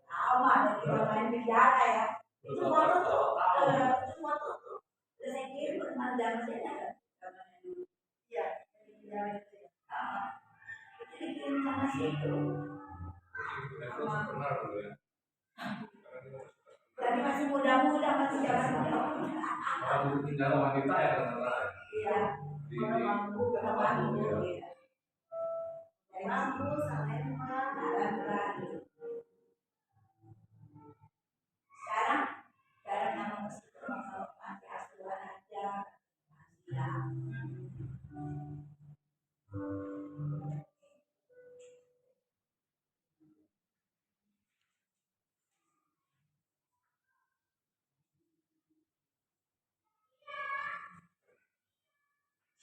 Sama dari orang lain bicara ya. Itu foto tuh, itu foto tuh. Terus saya kirim ke teman zaman saya ada. Iya, itu dikirim sama situ. Tadi masih muda-muda, masih jalan muda. Kalau tinggal wanita ya rata-rata. Iya. Mampu, mampu. Dari mampu sampai berani. Sekarang nama masih kalau panti asuhan aja. Iya.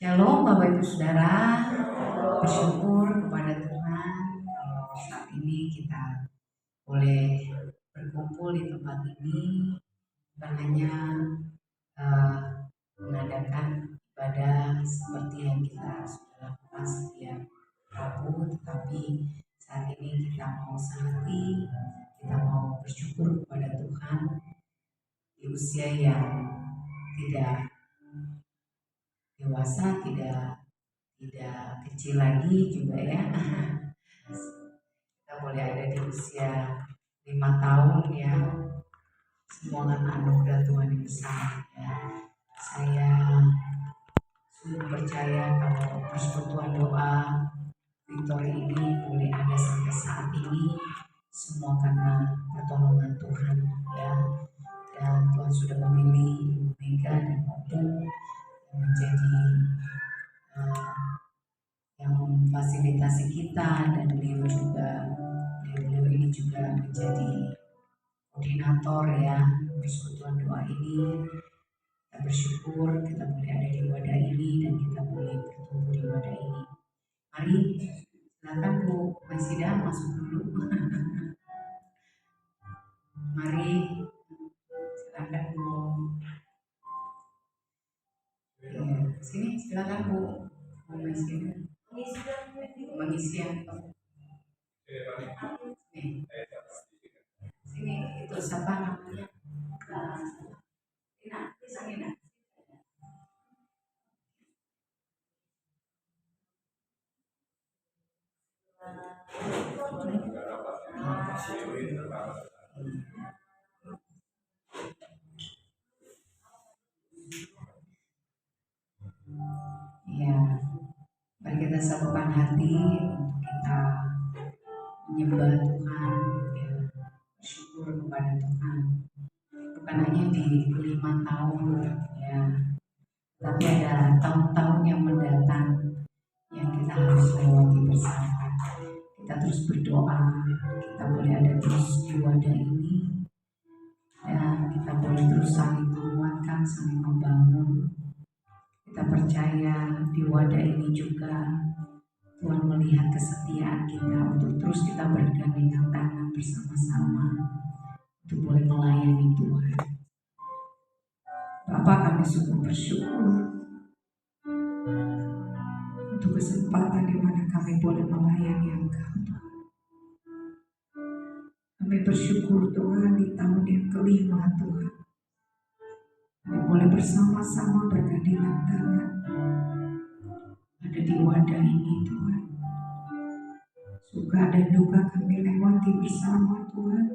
Shalom Bapak Ibu Saudara, bersyukur kepada Tuhan kalau saat ini kita boleh berkumpul di tempat ini, bukan hanya mengadakan ibadah seperti yang kita sudah lakukan setiap Rabu, tetapi saat ini kita mau sehati, kita mau bersyukur kepada Tuhan di usia yang tidak dewasa, tidak kecil lagi juga ya. Kita boleh ada di usia 5 tahun ya. Semua kan anugerah Tuhan yang besar ya. Saya sungguh percaya kalau persekutuan doa Victory ini boleh ada sampai saat ini semua karena pertolongan Tuhan ya. Dan Tuhan sudah memilih Mega dan Opung yang menjadi yang memfasilitasi kita, dan beliau ini juga menjadi koordinator ya persekutuan doa ini. Kita bersyukur kita boleh ada di wadah ini dan kita boleh bertumbuh di wadah ini. Mari silakan Bu Masida masuk dulu. Mari silakan Bu. Ya, sini silakan Bu Masida. Mengisi apa? Sini itu siapa namanya? Ina, bisa Ina. Ya, mari kita satukan hati untuk kita menyembah Tuhan, ya, bersyukur kepada Tuhan. Bukan hanya di 5 tahun ya, tapi ada tahun-tahun yang mendatang yang kita harus lewati bersama. Kita terus berdoa, kita boleh ada terus di wadah ini, dan kita boleh terus saling menguatkan, saling membangun. Kita percaya di wadah ini juga Tuhan melihat kesetiaan kita untuk terus kita bergandengan tangan bersama-sama untuk boleh melayani Tuhan. Bapak, kami sungguh bersyukur untuk kesempatan di mana kami boleh melayani Engkau. Kami bersyukur Tuhan di tahun yang kelima Tuhan. Kami boleh bersama-sama bergandengan tangan ada di wadah ini Tuhan. Suka dan duka kami lewati bersama Tuhan.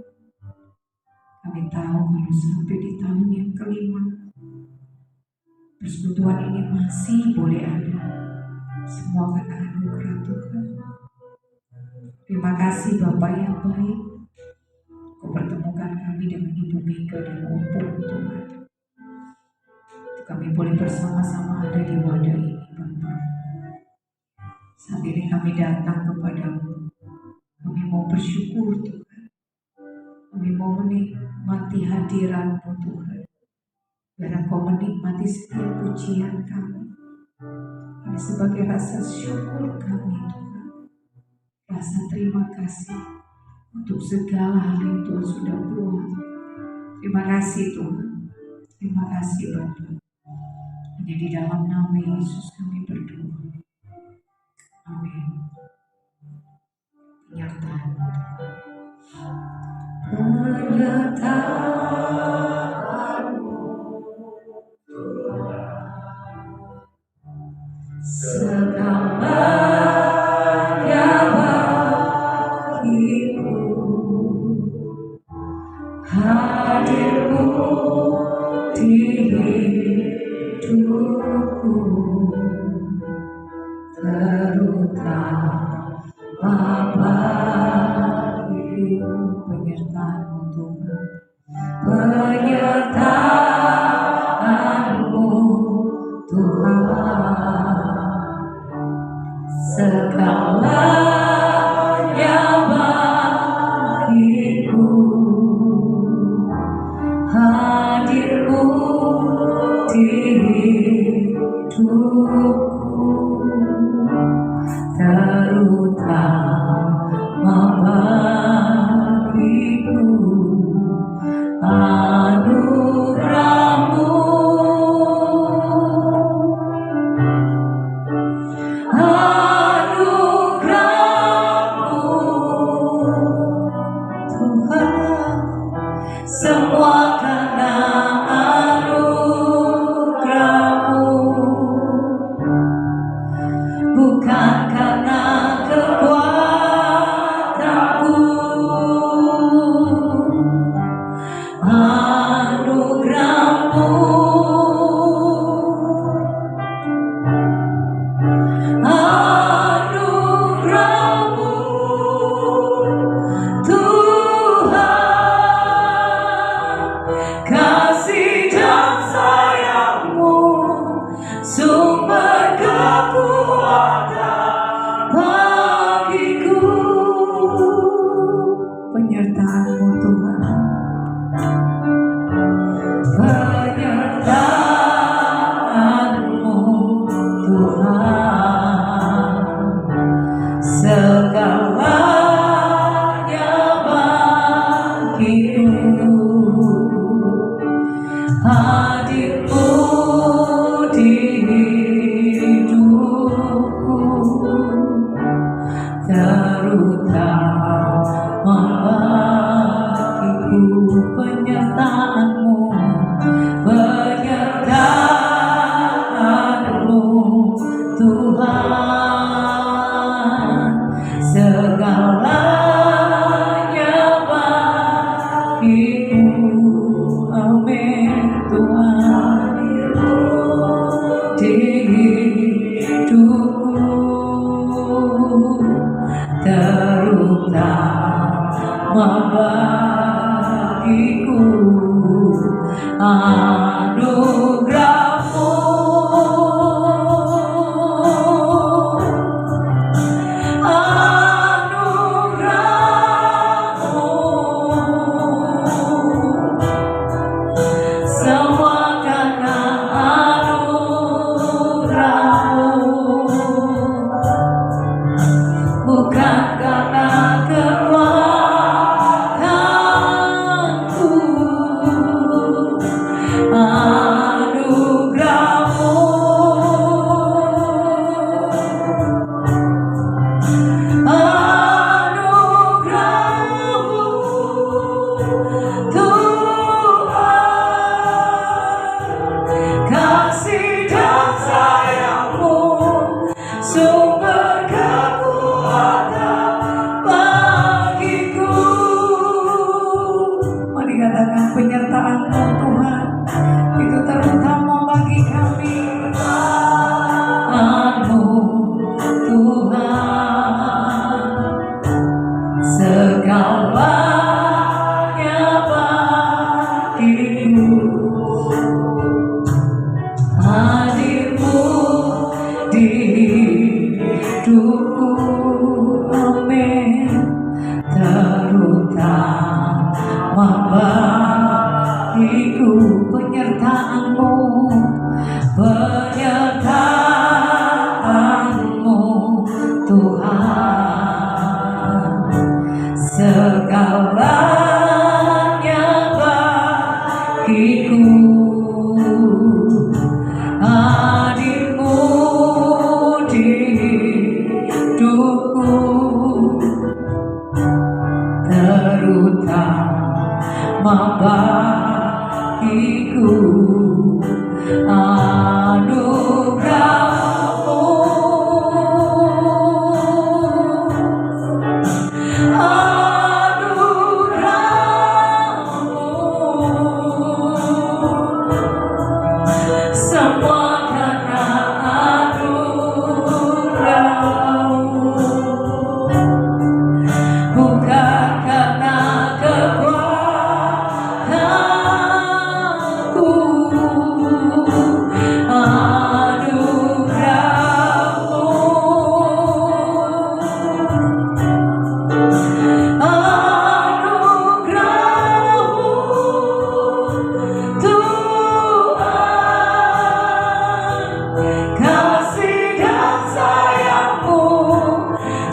Kami tahu kalau sampai di tahun yang kelima persekutuan ini masih boleh ada, semua karena anugerah Tuhan. Terima kasih Bapak yang baik, Kau pertemukan kami dengan Ibu Mega dan Opung Tuhan. Kami boleh bersama-sama ada di wadah ini Bapak. Saat ini kami datang kepadamu. Kami mau bersyukur Tuhan. Kami mau menikmati hadirat-Mu Tuhan. Biar Engkau menikmati setiap pujian kami. Ini sebagai rasa syukur kami Tuhan. Rasa terima kasih untuk segala hal yang Tuhan sudah buat. Terima kasih Tuhan. Terima kasih Bapak. Hanya di dalam nama Yesus kami berdoa. Amin. Penyertaan Penyertaan-Mu segalanya bagiku, hadir-Mu di hidupku, terutama bagiku. Penyertaan-Mu Tuhan, penyertaan-Mu Tuhan, segalanya bagiku, hadir-Mu di hidupku, terutama bagiku. Anugerah-Mu, anugerah-Mu Tuhan, semua karena anugerah-Mu, bukan karena kekuatanku. Anugerah-Mu, anugerah-Mu Tuhan, kasih dan sayang-Mu, sumber kekuatan bagiku. Penyertaan-Mu Tuhan, penyertaan-Mu Tuhan, segalanya bagiku, hadir-Mu di hidupku, terutama bagiku. Penyertaan-Mu, penyertaan-Mu Tuhan, segalanya bagiku. Amin Tuhan, di hidupku, terutama bagiku. Anugerah-Mu, anugerah-Mu, semua karena anugerah-Mu, bukan karena kekuatanku. Anugerah-Mu, anugerah-Mu Tuhan, kasih dan sayang-Mu, sumber kekuatan bagiku. Mari katakan penyertaan-Mu Tuhan, itu terutama bagi kami. Penyertaan-Mu Tuhan, segalanya bagiku, hadir-Mu di hidupku. Amin, terutama bagiku. Penyertaan-Mu, penyertaan-Mu Tuhan, segalanya bagiku, hadir-Mu di hidupku, terutama bagiku. Anugerahmu, anugerahmu, semua karena anugerahmu, bukan karena kekuatanku.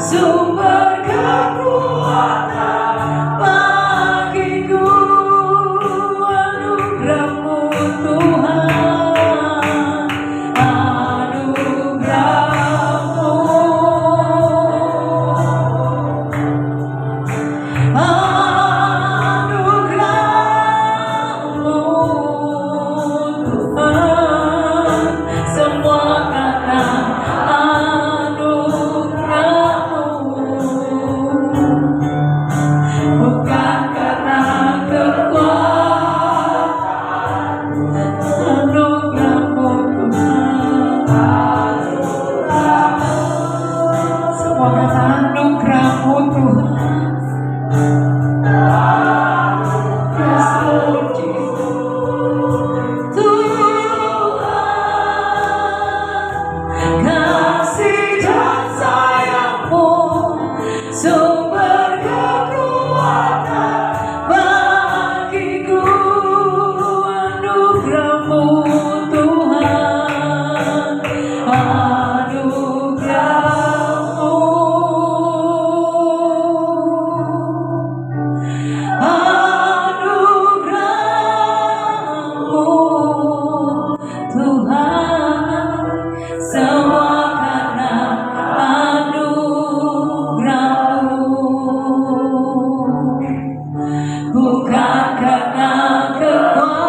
Sumber kekuatan bagiku, anugerahmu Tuhan, anugerahmu, anugerahmu Tuhan, semua karena bukan karena kekuatan, anugerahmu Tuhan, semua karena anugerahmu Tuhan. Yes, Lord Jesus. Tuhan, kasih dan sayangmu, sumber kekuatan bagiku, anugerahmu Tuhan, anugerahmu, anugerahmu Tuhan, semua karena anugerahmu, bukan karena kekuatanku,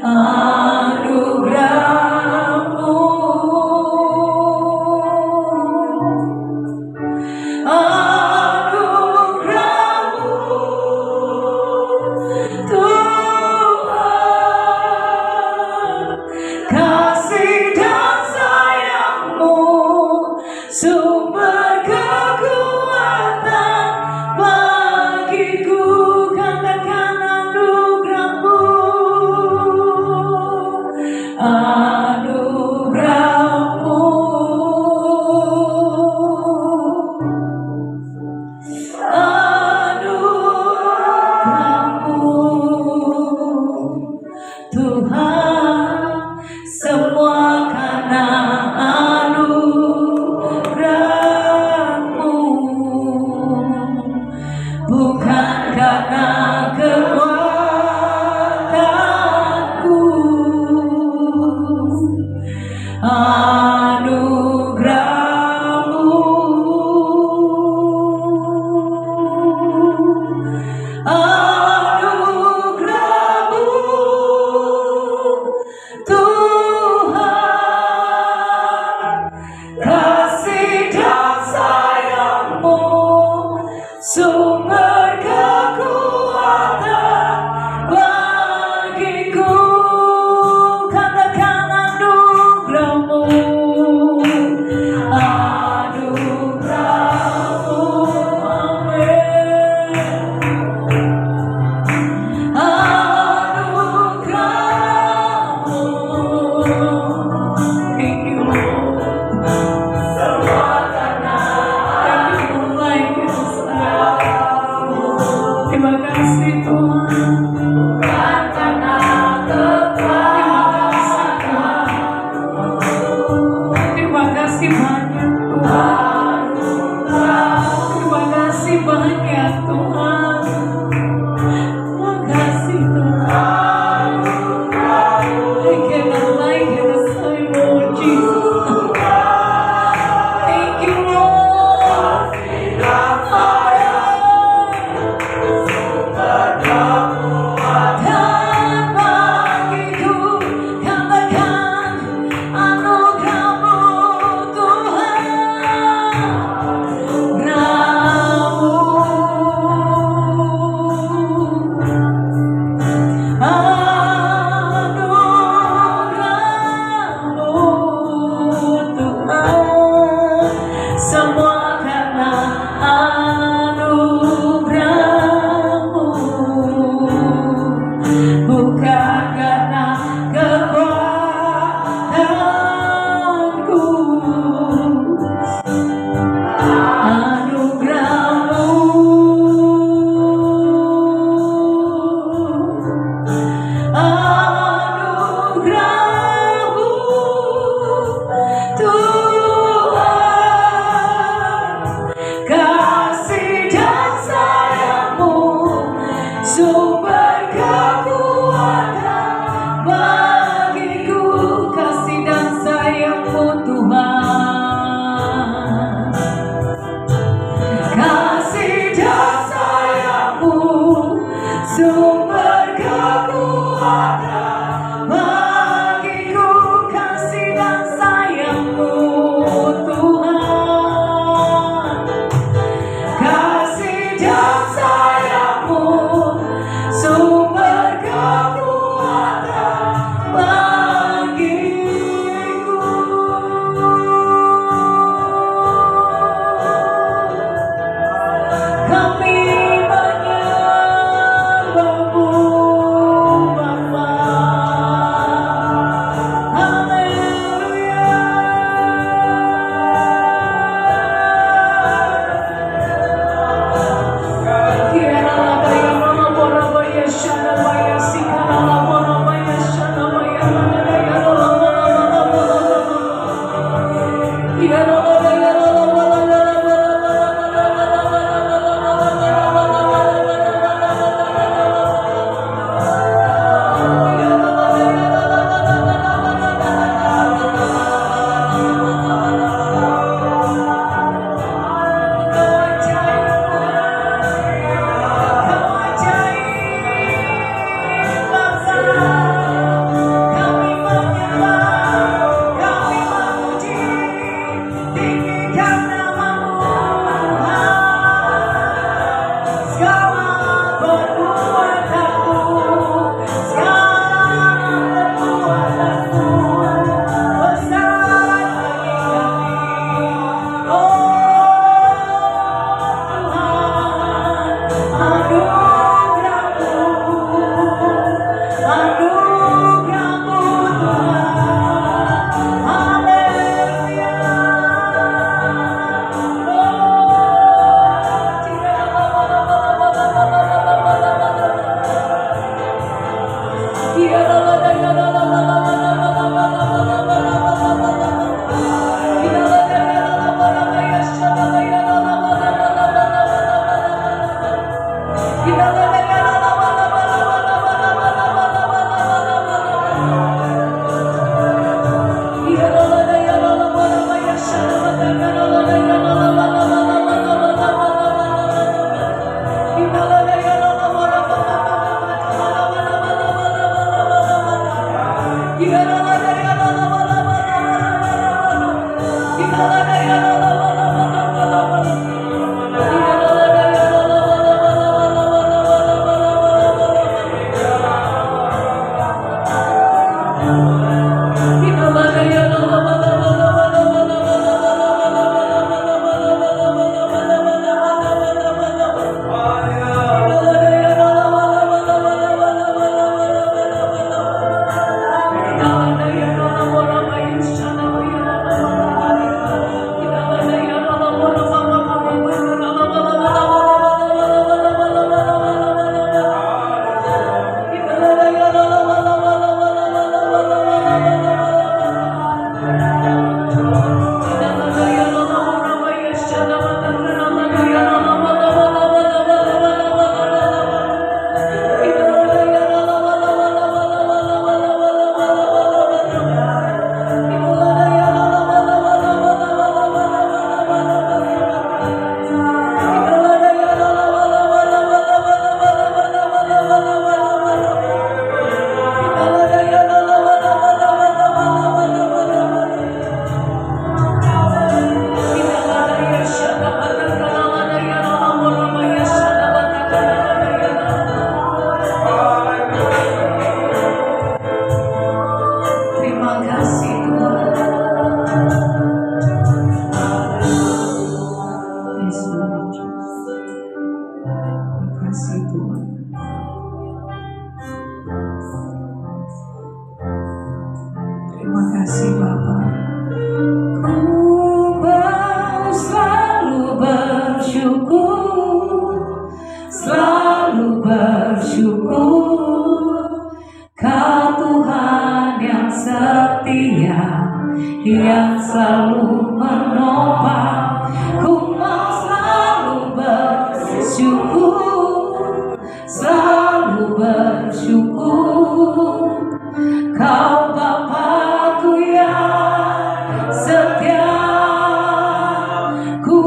anugerahmu, anugerahmu Tuhan, kasih dan sayangmu, sumber kekuatan bagiku, katakan anugerahmu, anugerahmu, anugerahmu Tuhan, semua karena anugerahmu, bukan karena kekuatanku, anugerahmu, anugerahmu Tuhan, kasih dan sayangmu, sumber kekuatan bagiku, katakan anugerahmu, anugerahmu, amin, anugerahmu, thank you Lord, semua karena terima kasih Tuhan, bukan karena kekuatan, terima kasih banyak Tuhan, terima kasih banyak Tuhan, terima kasih Tuhan, I cannot like it the same Lord Jesus, thank you yang selalu menopang. Ku mau selalu bersyukur, selalu bersyukur. Kau Bapakku yang setia, ku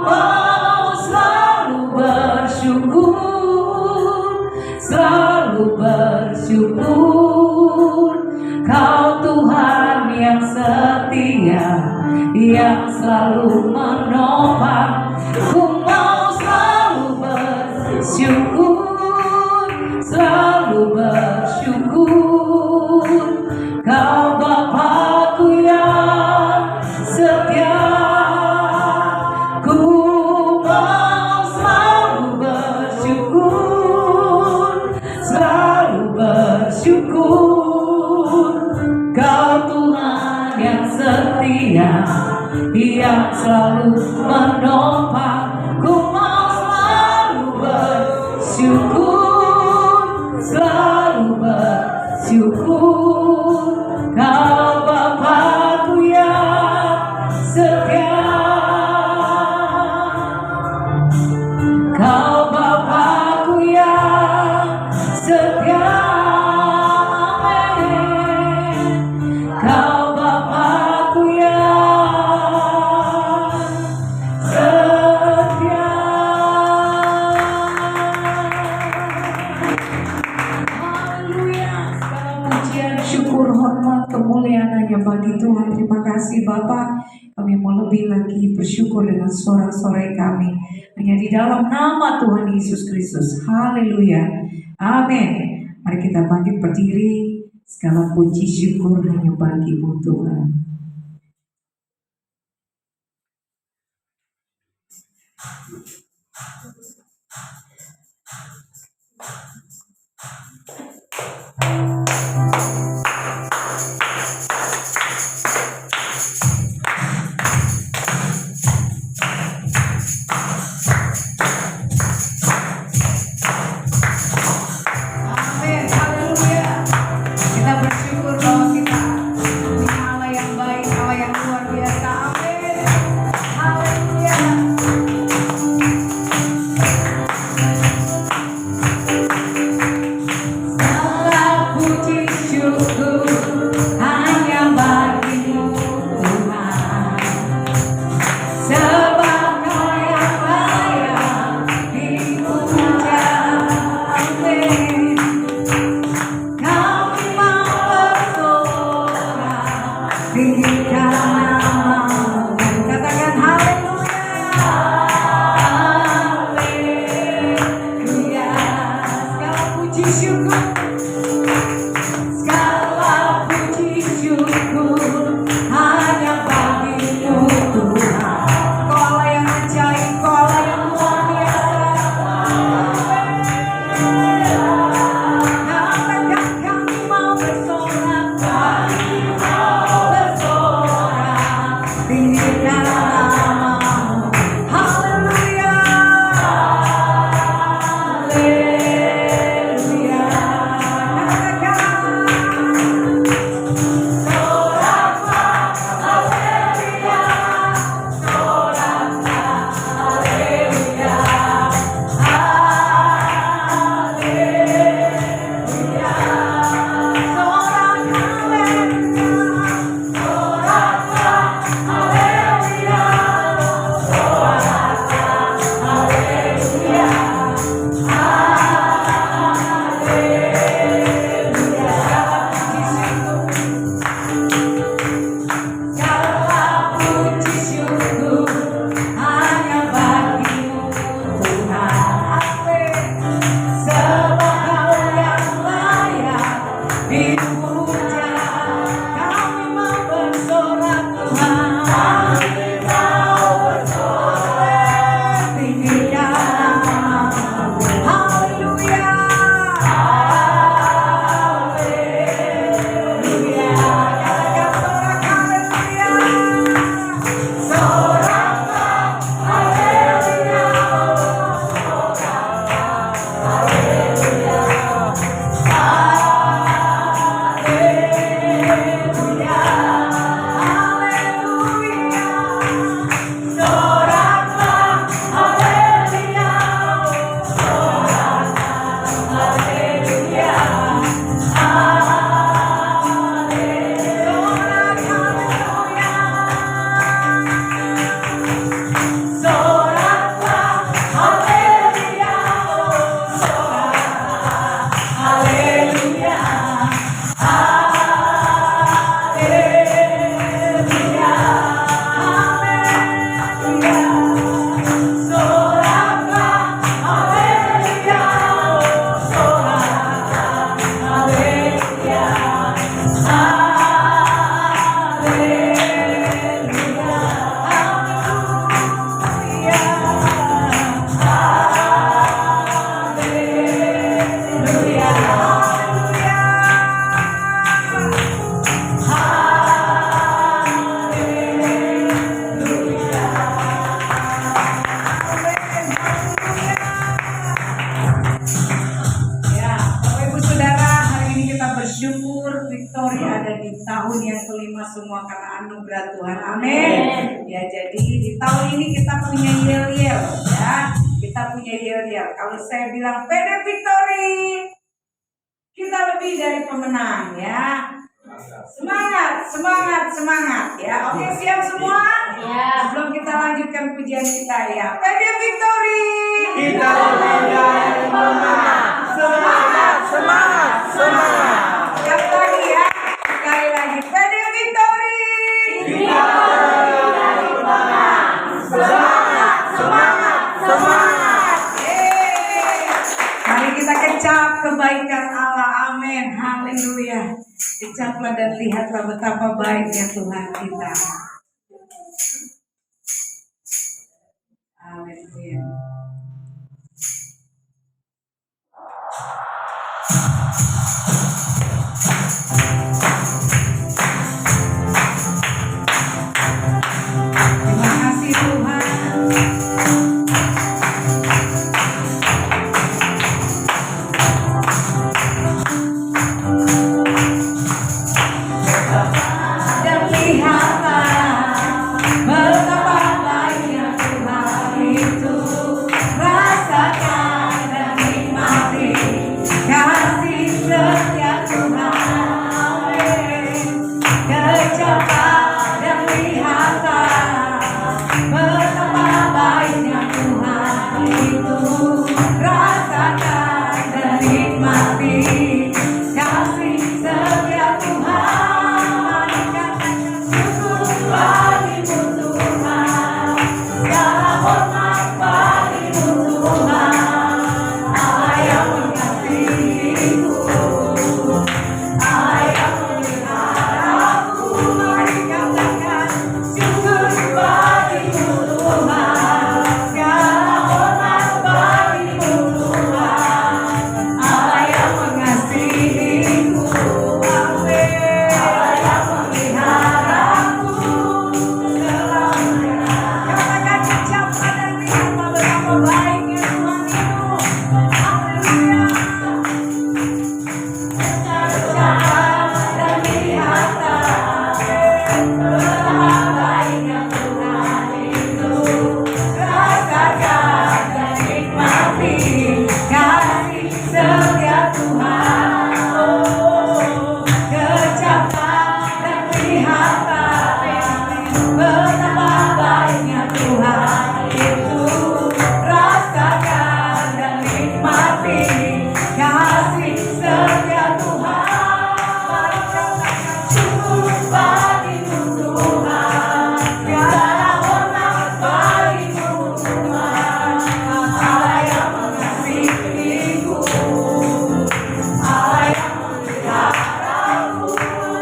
mau selalu bersyukur, selalu bersyukur. Kau Tuhan yang setia, yang selalu menopang. Ku mau selalu bersyukur, selalu bersyukur. Kau Bapakku yang setia, ku mau selalu bersyukur, selalu bersyukur. Kau Tuhan yang setia, yang selalu menopang. Ku mau selalu bersyukur, selalu bersyukur. Kau Bapakku yang lebih lagi bersyukur dengan sorak-sorai kami. Hanya di dalam nama Tuhan Yesus Kristus. Haleluya. Amin. Mari kita bangkit berdiri. Segala puji syukur hanya bagi-Mu Tuhan. Amin. Haleluya. Kita bersyukur bahwa kita punya Allah yang baik, Allah yang luar biasa. Amin. Haleluya. Segala puji syukur hanya bagi-Mu Tuhan. Sebab Kau yang layak dipuja. Amin. Kami mau bersorak tinggikan nama-Mu. Katakan haleluya. Haleluya. Segala puji syukur, segala puji syukur hanya bagi-Mu Tuhan. Kau Allah yang ajaib, Kau Allah yang luar biasa. Katakan kami mau bersorak, kami mau bersorak tinggikan nama-Mu. Haleluya. Haleluya. Katakan soraklah haleluya. Soraklah haleluya. Haleluya. Sorak haleluya. Soraklah haleluya. Soraklah haleluya. Segala puji syukur hanya bagi-Mu Tuhan. Sebab Kau yang layak dipuja. Kami mau bersorak Tuhan. Kami mau bersorak tinggikan nama-Mu. Haleluya. Haleluya. Katakan sorak haleluya. Soraklah haleluya. Haleluya. Haleluya. Haleluya. Soraklah haleluya. Soraklah haleluya. Soraklah haleluya. Soraklah haleluya. Haleluya. Haleluya. Soraklah haleluya. Soraklah haleluya. Ya, Bapak Ibu Saudara, hari ini kita bersyukur Victory ada di tahun yang kelima semua karena anugerah Tuhan. Amin. Ya, jadi di tahun ini kita punya yel-yel ya. Kita punya yel-yel. Kalau saya bilang PD Victory, kita lebih dari pemenang ya. Semangat, semangat, semangat ya. Oke, siap semua? Ya. Sebelum kita lanjutkan pujian kita ya. PD Victory. Kita lebih dari pemenang. Semangat, semangat, semangat. Sekali lagi ya. Sekali lagi. PD Victory. Kita lebih dari pemenang. dan lihatlah betapa baiknya Tuhan kita. Haleluya. Terima kasih Tuhan. Dan lihatlah betapa baiknya Tuhan itu. Rasakan dan nikmati kasih setia Tuhan. Kejaplah dan lihatlah betapa baiknya Tuhan itu. Rasakan dan nikmati kasih setia Tuhan. Mari katakan syukur bagimu Tuhan, segala hormat bagimu Tuhan, Allah yang mengasihiku, Allah yang memeliharaku. Mari katakan syukur bagimu Tuhan, segala hormat bagimu Tuhan, Allah yang mengasihiku. Amin. Allah yang memeliharaku selamanya. Katakan ucapan dan lihatlah betapa baiknya Tuhan itu. Haleluya. Ucapan dan lihatlah betapa baiknya Tuhan itu. Rasakan dan nikmati kasih setia Tuhan. Oh, kejaplah dan lihatlah betapa baiknya Tuhan itu. Rasakan dan nikmati kasih setia Tuhan. Mari katakan syukur bagimu Tuhan, segala hormat bagimu Tuhan, Allah yang mengasihiku, Allah yang memeliharaku. Mari katakan syukur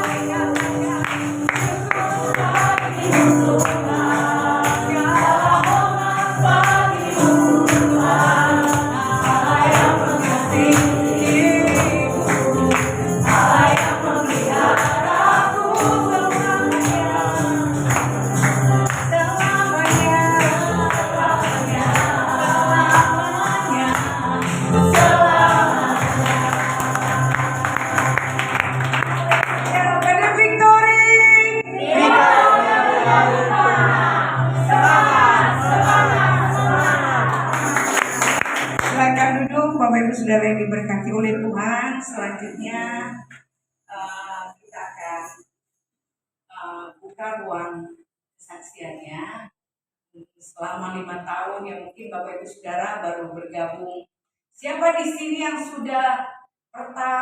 bagimu Tuhan, segala hormat bagimu Tuhan, Allah yang mengasihiku, Allah yang memeliharaku selamanya, selamanya, selamanya, selamanya, selamanya. Ya, pada victory. Semangat, semangat, semangat. Silakan duduk, Bapak Ibu Saudara yang diberkati oleh Tuhan. Selanjutnya kita akan buka ruang kesaksiannya. Selama 5 tahun yang mungkin Bapak Ibu Saudara baru bergabung. Siapa di sini yang sudah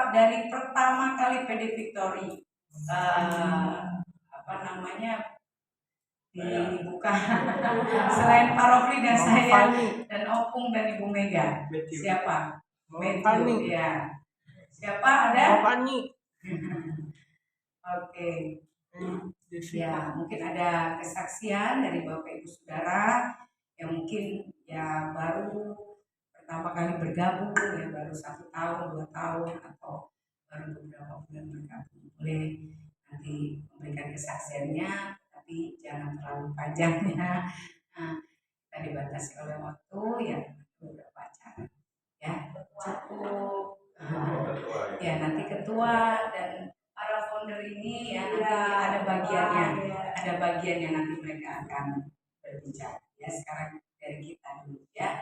dari pertama kali PD Victory dibuka selain Pak Rofli dan saya dan Opung dan Ibu Mega? Siapa? Matthew, ya. Siapa ada? Pani. Oke. Ya, mungkin ada kesaksian dari Bapak Ibu Saudara yang mungkin ya baru pertama kali bergabung, ya baru 1 tahun, 2 tahun, atau baru beberapa bulan bergabung. Boleh nanti memberikan kesaksiannya, tapi jangan terlalu panjang ya. Nah, kita dibatasi oleh waktu ya, beberapa acara. Ya, cukup. Ya, nanti ketua dan para founder ini ya nanti ada bagiannya nanti mereka akan berbicara. Ya, sekarang dari kita dulu ya.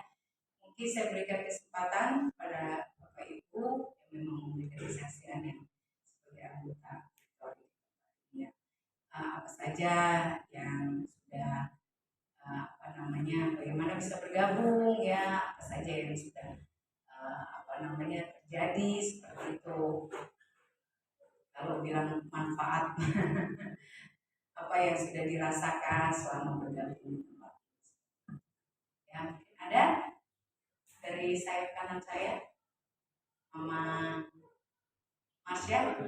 Mungkin saya berikan kesempatan pada Bapak Ibu yang memang memberikan kesaksian yang sebagai anggota Victory. Ya, apa saja yang sudah bagaimana bisa bergabung ya, apa saja yang sudah terjadi seperti itu. Kalau bilang manfaat apa yang sudah dirasakan selama bergabung. Ya, mungkin ada dari sayap kanan saya, Mama Marsha.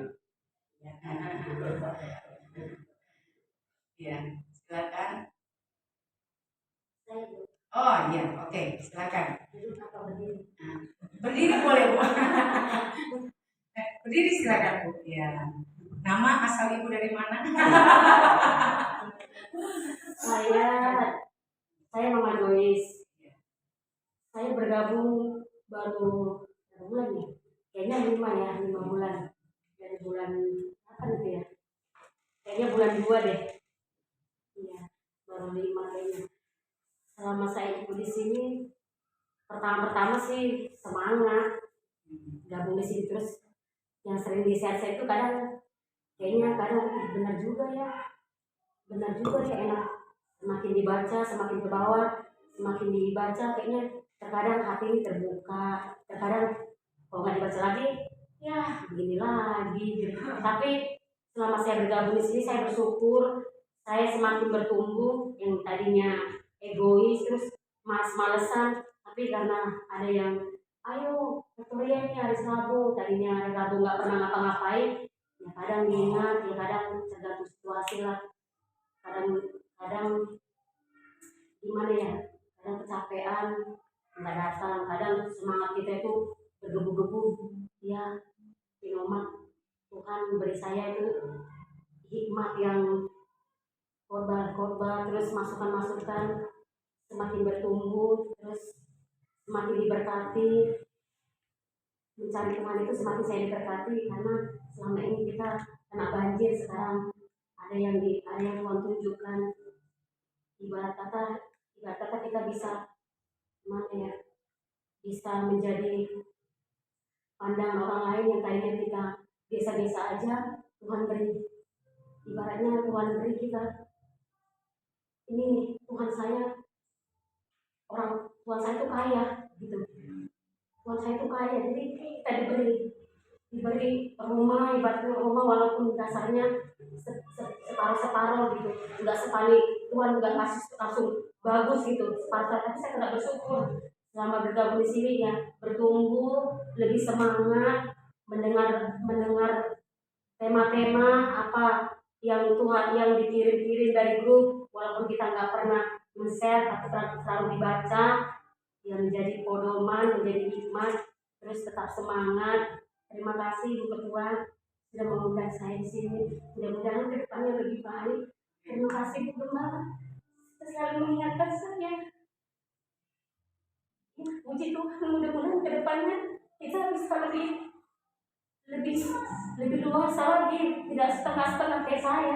Ya, silakan. Saya Bu, Oh iya, oke, silakan. duduk apa berdiri? Berdiri boleh Bu. Berdiri silakan Bu. Ya. Nama asal ibu dari mana? Saya Mama Joyce. Saya bergabung baru berapa bulan ya? Kayaknya 5 bulan. Dari bulan apa itu ya? Kayaknya bulan 2 deh. Iya, baru 5 kayaknya. Selama saya ikut di sini, pertama-pertama sih semangat gabung di sini, terus yang sering di-share itu kadang benar juga ya, enak. Semakin dibaca, semakin ke bawah, semakin dibaca kayaknya terkadang hati ini terbuka, terkadang kalau nggak dibaca lagi ya begini lagi gitu. Tapi selama saya bergabung di sini, saya bersyukur saya semakin bertumbuh. Yang tadinya egois terus males-malesan, tapi karena ada yang ayo Victoria nih hari Rabu, tadinya hari Rabu nggak pernah ngapa-ngapain, ya kadang diingat, ya kadang tergantung situasi lah, kadang gimana ya, kadang kecapean nggak datang, kadang semangat kita itu bergebu-gebu. Ya Pinomat, Tuhan beri saya itu hikmat yang khotbah, terus masukan-masukan, semakin bertumbuh, terus semakin diberkati. Mencari Tuhan itu semakin saya diberkati, karena selama ini kita kena banjir, sekarang ada yang Tuhan tunjukkan. Ibarat kata kita bisa mana ya, bisa menjadi pandangan orang lain yang tadinya kita biasa-biasa aja. Tuhan beri, ibaratnya Tuhan beri kita ini, Tuhan saya itu kaya gitu. Tuhan saya itu kaya, jadi kita diberi rumah, ibaratnya rumah walaupun dasarnya separuh gitu, nggak sepanik. Tuhan nggak kasih langsung bagus gitu separuh, tapi saya tidak bersyukur selama bergabung di sini ya, bertumbuh, lebih semangat, mendengar tema-tema apa yang Tuhan yang dikirim dari grup, walaupun kita nggak pernah men-share, tapi selalu dibaca, yang menjadi pedoman, menjadi hikmat, terus tetap semangat. Terima kasih Bu Ketua sudah mengundang saya di sini. Mudah-mudahan kedepannya lebih baik. Terima kasih Bu Gembala selalu mengingatkan saya. Ya, puji Tuhan, mudah-mudahan kedepannya kita bisa lebih luas lagi, tidak setengah-setengah kayak saya.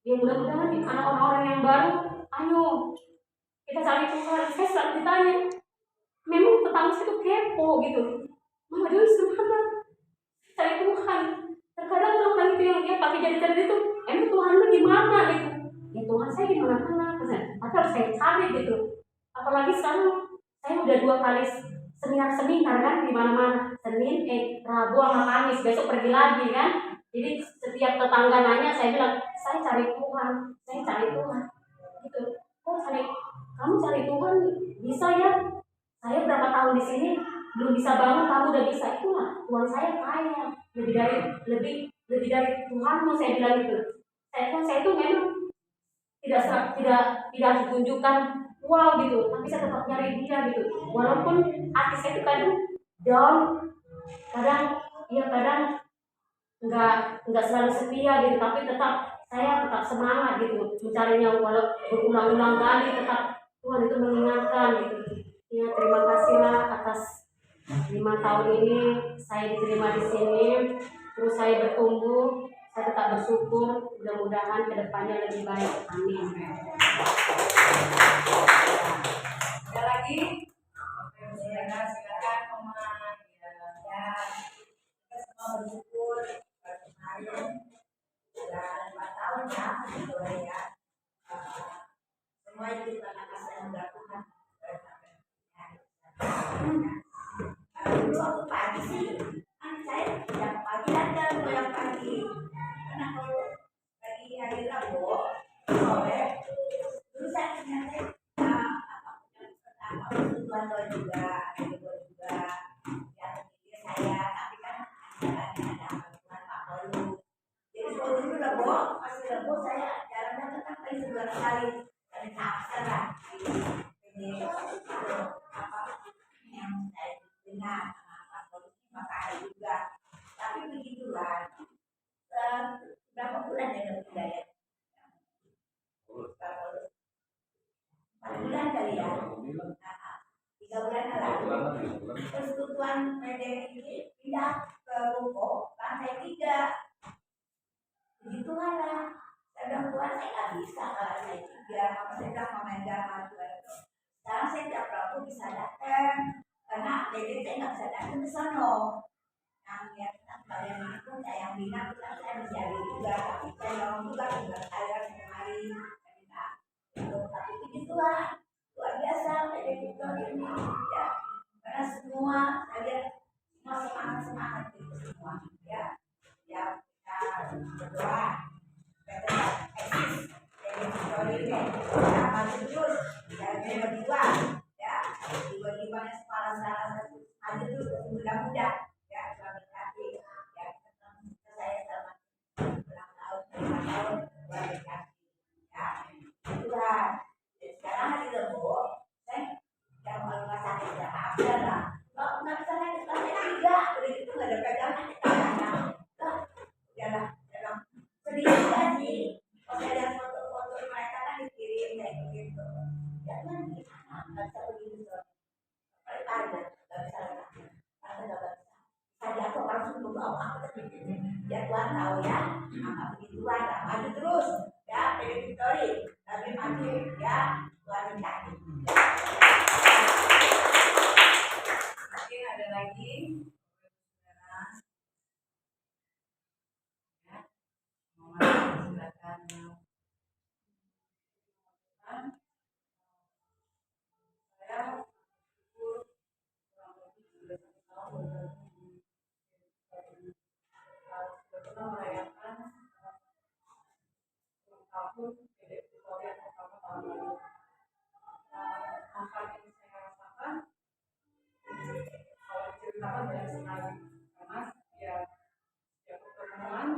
Ya mudah-mudahan anak orang-orang yang baru, ayo kita cari Tuhan. Saya selalu ditanya, memang tetangga itu kepo gitu, Mama Joyce gimana cari Tuhan? Terkadang orang itu yang pakai jadi itu, emang Tuhan lu gimana gitu? Ya Tuhan saya di mana-mana, tapi harus saya cari gitu. Apalagi sekarang saya udah 2 kali seminar kan di mana-mana, Senin, Rabu sama Kamis, besok pergi lagi kan. Jadi setiap tetangga nanya, saya bilang saya cari Tuhan gitu. Oh kamu cari Tuhan bisa ya? Saya berapa tahun di sini belum bisa bangun, kamu udah bisa. Itulah Tuhan saya kaya, lebih dari Tuhanmu, saya bilang gitu. Saya itu memang tidak ditunjukkan wow gitu, tapi saya tetap nyari Dia gitu. Walaupun hati saya itu kadang down, kadang nggak selalu setia gitu, tapi saya tetap semangat gitu mencarinya, walau berulang-ulang kali tetap Tuhan itu mengingatkan gitu. Ya terima kasihlah atas 5 tahun ini saya diterima di sini, terus saya bertumbuh, saya tetap bersyukur. Mudah-mudahan kedepannya lebih baik. Amin. Ada lagi? Oke, silakan Oma. Ya, kita semua bersyukur kemarin sudah 5 tahun ya, gitu ya. Semua itu karena kasih anugerah Tuhan. Dulu waktu pagi sih, saya yang pagi datang, yang pagi, karena kalau pagi hari Rabu sore, dulu saya ternyata Tuhan juga, ya saya, tapi kan ada Tuhan Pak Polu, PD apa yang saya dengar sama Pak Polisi maka ada juga. Tapi begitulah berapa bulan ya dapat hidayah? 4 bulan kali ya. Nah, 3 bulan lalu persekutuan PD ini pindah ke ruko lantai 3. Begitu lah. Saya bilang Tuhan saya nggak bisa ke lantai 3. Maka saya bilang memegang sama Tuhan itu. Sekarang saya tiap waktu bisa datang karena PD saya nggak bisa datang ke sana. Yang ya bagaimanapun saya yang bina bukan saya menjadi juga. Saya nolong juga tinggal saya kemari. Tapi begitulah luar biasa PD itu ini ya. Karena semua saya lihat semua semangat itu semua ya kita berdoa kita eksis jadi story ya maju terus ya tiba-tiba ya tiba-tiba salah satu maju terus muda-muda ya suami kaki ya saya selama ulang tahun 5 tahun suami kaki ya Tuhan dan sekarang hari Rabu saya yang kalau nggak sakit ya apa lah kalau nggak bisa naik ke lantai 3 udah gitu nggak ada pegangan di tangannya udahlah sedih juga sih kalau saya lihat foto-foto mereka kan dikirim kayak gitu ya kan gimana nggak bisa begitu paling ada nggak bisa lagi atau nggak bisa saya jatuh langsung ke bawah ya Tuhan tahu ya maka begituan lah maju terus ya PD Victory tapi maju ya Tuhan menjadi Mungkin ada lagi. Ya, mohon silakan. Saya bersyukur kurang lebih sudah 1 tahun sudah pernah merayakan ulang tahun PD Victory yang pertama tahun lalu. Manfaat yang saya rasakan kalau diceritakan banyak sekali karena ya setiap pertemuan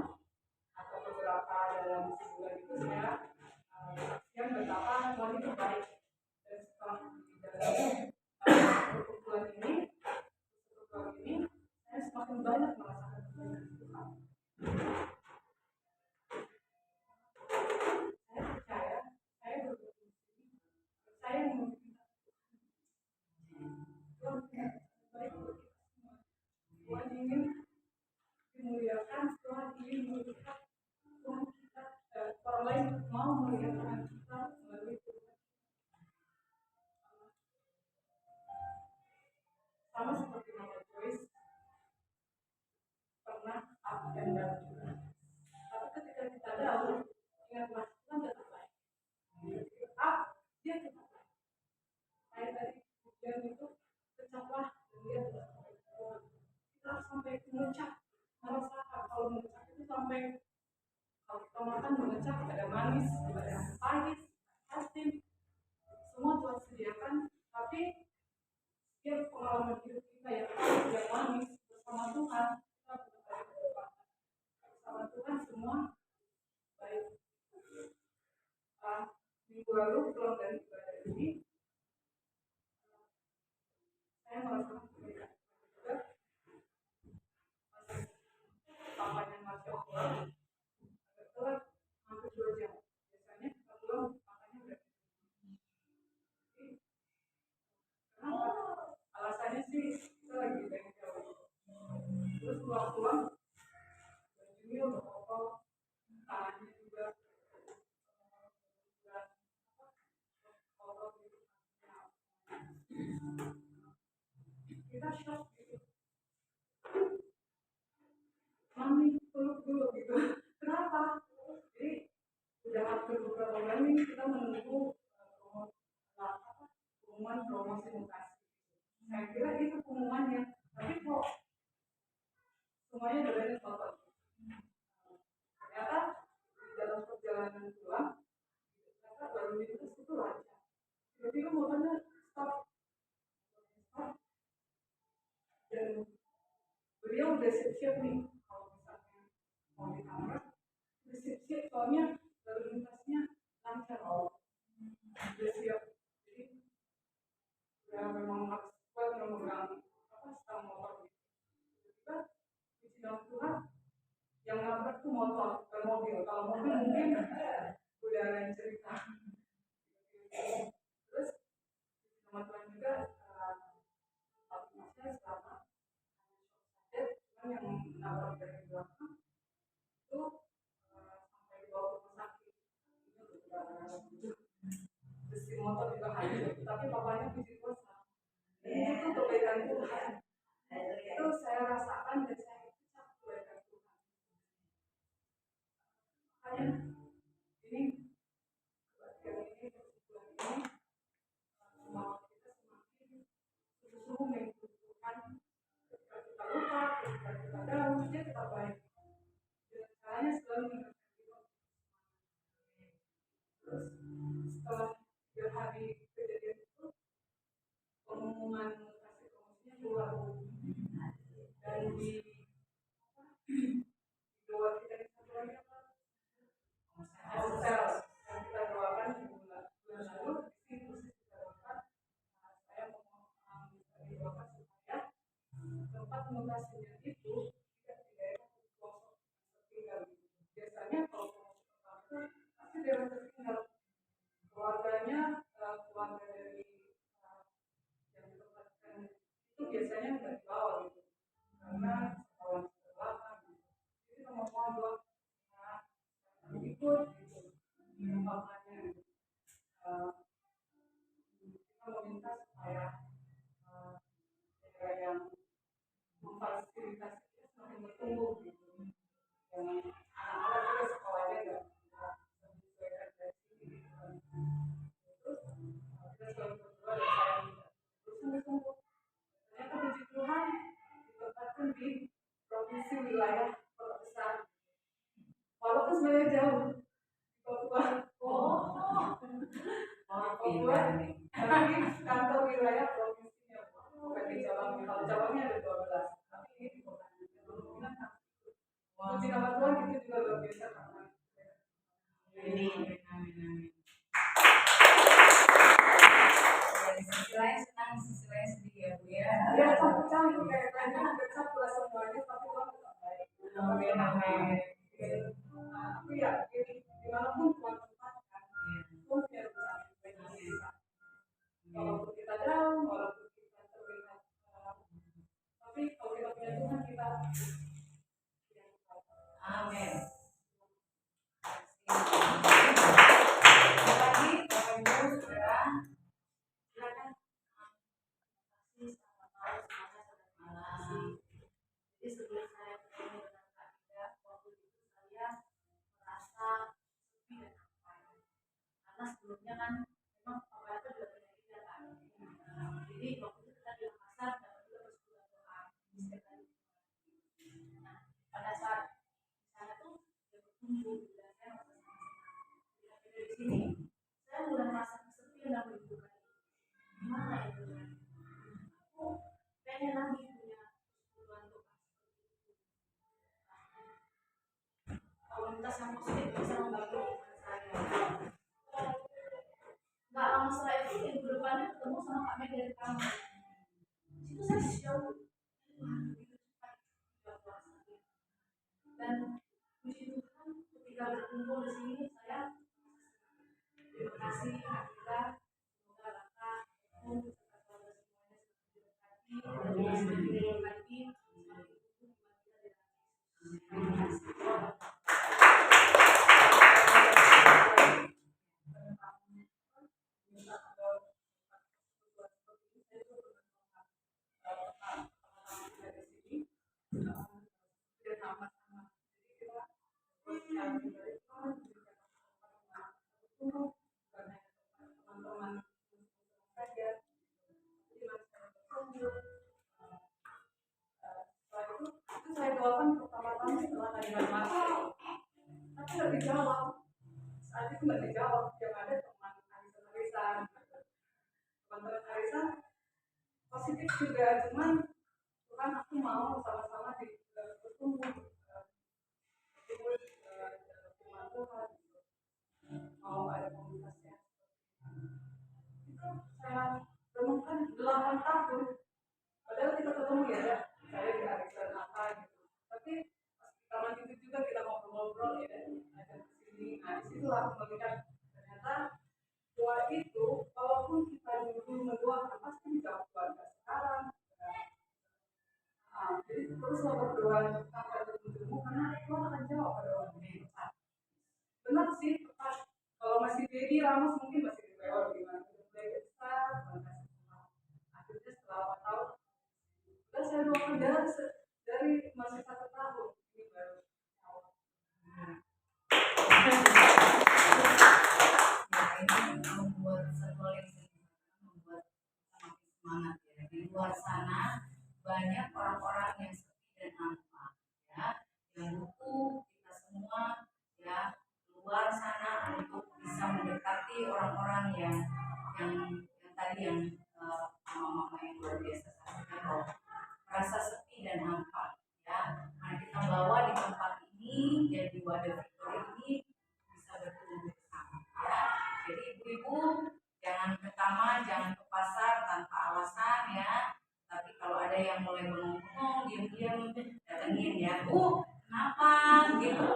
atau beberapa dalam sebulan itu saya yang betapa Tuhan itu baik dan setelah dalam perkumpulan ini saya semakin banyak merasakan kebaikan Tuhan. Saya percaya saya berdoa saya memiliki Tuhan baik untuk kita semua. Tuhan ingin dimuliakan, Tuhan ingin melihat Tuhan kita orang lain mau melihat Tuhan kita melalui Tuhan. Sama seperti Mama Joyce pernah up dan down juga. Tapi ketika kita down, ingatlah Tuhan tetap baik. Up, dia tetap baik. Saya tadi hujan itu pecahlah dan dia tetap baik. Kita harus sampai memuncak, merasakan kalau memuncak itu sampai kalau kita makan memuncak ada manis, ada pahit, asin, semua Tuhan sediakan. Tapi setiap pengalaman hidup kita yang tidak manis bersama Tuhan, kita benar-benar berubah. Bersama Tuhan semua baik. Minggu lalu pulang dari ibadah ini, saya merasakan kebaikan juga. Sampainya masih oke. Agak telat, hampir 2 jam. Biasanya kita pulang makannya udah. Kenapa? Alasannya sih kita lagi pengen jauh. Terus pulang-pulang bajunya udah kotor, tangannya juga kotor gitu. Kita shock gitu. Mami peluk dulu gitu. Kenapa? Jadi udah hampir beberapa bulan ini kita menunggu pengumuman promosi mutasi. Saya kira itu pengumumannya, tapi kok semuanya udah beres total. Ternyata di dalam perjalanan pulang, ternyata baru lintas itu lancar. Tiba-tiba motornya stop, dan beliau udah siap-siap nih kalau misalnya mau ditabrak, udah siap-siap soalnya lalu lintasnya lancar. Udah siap. Jadi motor juga hancur, tapi papanya puji kuasa. Itu kebaikan Tuhan. Itu saya rasakan dan saya ucap kebaikan Tuhan. Makanya ini kebaikan ini semangat kita semakin sungguh-sungguh mengikuti Tuhan. Ketika kita lupa, ketika kita down, dia tetap baik. Dan caranya selalu mengingatkan kita. Terus setelah 3 hari kejadian itu, pengumuman kasih promosinya keluar. Dan di doa kita yang satu lagi apa? Sales yang kita doakan di bulan lalu, di situ kita doakan. Saya mau didoakan supaya tempat mutasinya itu tidak di daerah pelosok tertinggal. Biasanya kalau pelosok itu pasti daerah tertinggal. Keluarganya keluarga dari yang ditempatkan itu biasanya nggak dibawa gitu, karena sekolah sekolah gitu. Jadi semua doa ikut gitu, makanya kita meminta supaya daerah yang memfasilitasi itu semakin bertumbuh gitu. Yang anak-anak juga sekolahnya nggak menyesuaikan dari sini gitu kan. Terus kita selalu berdoa dan saya minta terus sungguh-sungguh. Ternyata puji Tuhan ditempatkan di provinsi wilayah kota besar. Walaupun sebenarnya jauh di Papua. Papua, tapi kantor wilayah provinsinya bukan di cabangnya. Kalau cabangnya ada 12, tapi ini di kotanya. Kemungkinan puji nama Tuhan itu juga luar biasa karena Di sisi lain senang, di sisi lain sedih ya Bu ya. ya campur-campur kayak tadi campur semuanya, tapi Tuhan tetap baik. Aku yakin dimanapun Tuhan tempatkan, Tuhan punya rencana baik untuk kita. Walaupun kita down, walaupun kita terlihat, tapi kalau kita punya Tuhan kita Amin. Lagi Bapak Ibu Saudara, silakan. Jadi sebelum saya bertemu dengan Kak Ida, waktu itu saya merasa sepi dan apa. Karena sebelumnya kan memang Papa itu juga punya Ida kan. Jadi waktu itu kita di Makassar dan juga bersekutu Tuhan di setiap hari. Nah, pada saat di sana tuh dia bertumbuh dan saya merasa senang. Dari sini saya mulai merasa kesepian dan berduka. Gimana itu? Aku pengen lagi punya persekutuan Tuhan seperti itu. Komunitas yang positif bisa membantu teman saya. Nggak lama setelah itu minggu depannya ketemu sama Kak Mega dari kamu. Situ saya jauh. Wah, begitu cepat juga puasanya. Dan puji Tuhan ketika berkumpul di sini saya terima kasih Kak Ida. Semoga Kakak pun serta keluarga semuanya semakin diberkati dan semakin diberkati semakin tumbuh iman kita di dalam Yesus. Terima kasih. Saya doakan pertama-tama setelah kehadiran Mas, tapi nggak dijawab. Saat itu nggak dijawab, yang ada teman Arisan, teman-teman Arisan positif juga, cuman Tuhan aku mau sama-sama bertumbuh, firman Tuhan, mau ada komunitasnya. Itu saya renungkan 8 tahun, padahal kita ketemu ya, saya di Arisan apa gitu. Tapi pas kita itu juga kita ngobrol-ngobrol ya, ada di sini. Nah disitulah aku melihat ternyata doa itu, walaupun kita dulu mendoakan pasti dijawab keluarga sekarang. Nah, jadi teruslah berdoa sampai bertemu karena Tuhan akan jawab pada waktu yang tepat. Benar sih, tepat. Kalau masih baby Ramos mungkin masih di PO gimana. luar sana banyak orang-orang yang sepi dan hampa, ya, yang butuh kita semua, ya, luar sana untuk bisa mendekati orang-orang yang tadi yang mama-mama yang luar biasa sampaikan bahwa merasa sepi dan hampa, ya. Nah, kita bawa di tempat ini, ya, di wadah Victory ini bisa bertumbuh bersama, ya. Jadi ibu-ibu jangan ke taman, jangan ke pasar tanpa alasan, ya. Tapi kalau ada yang mulai bengong-bengong, diam-diam datengin, ya, Bu, kenapa gitu?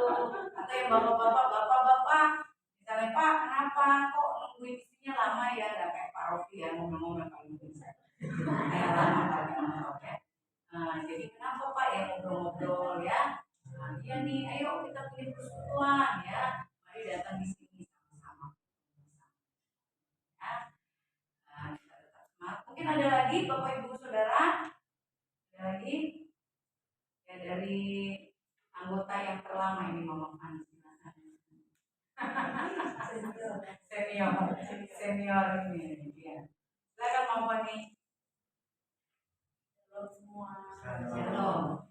Atau yang bapak-bapak, misalnya, Pak, kenapa kok nungguin isinya lama ya? Gak kayak Pak Rofi ya, ngomong-ngomong kalau bisa. Kayak lama tadi ngomong, ya. Nah, jadi kenapa Pak ya ngobrol-ngobrol, ya? Nah, iya nih, ayo kita bikin persekutuan, ya. Mari datang di sini sama-sama. Ya. Nah, kita tetap semangat. Mungkin ada lagi Bapak Ibu Saudara, ada lagi ya dari anggota yang terlama ini Mama Fani. Senior ini, ya. Silakan Mama Fani. Halo semua. Shalom.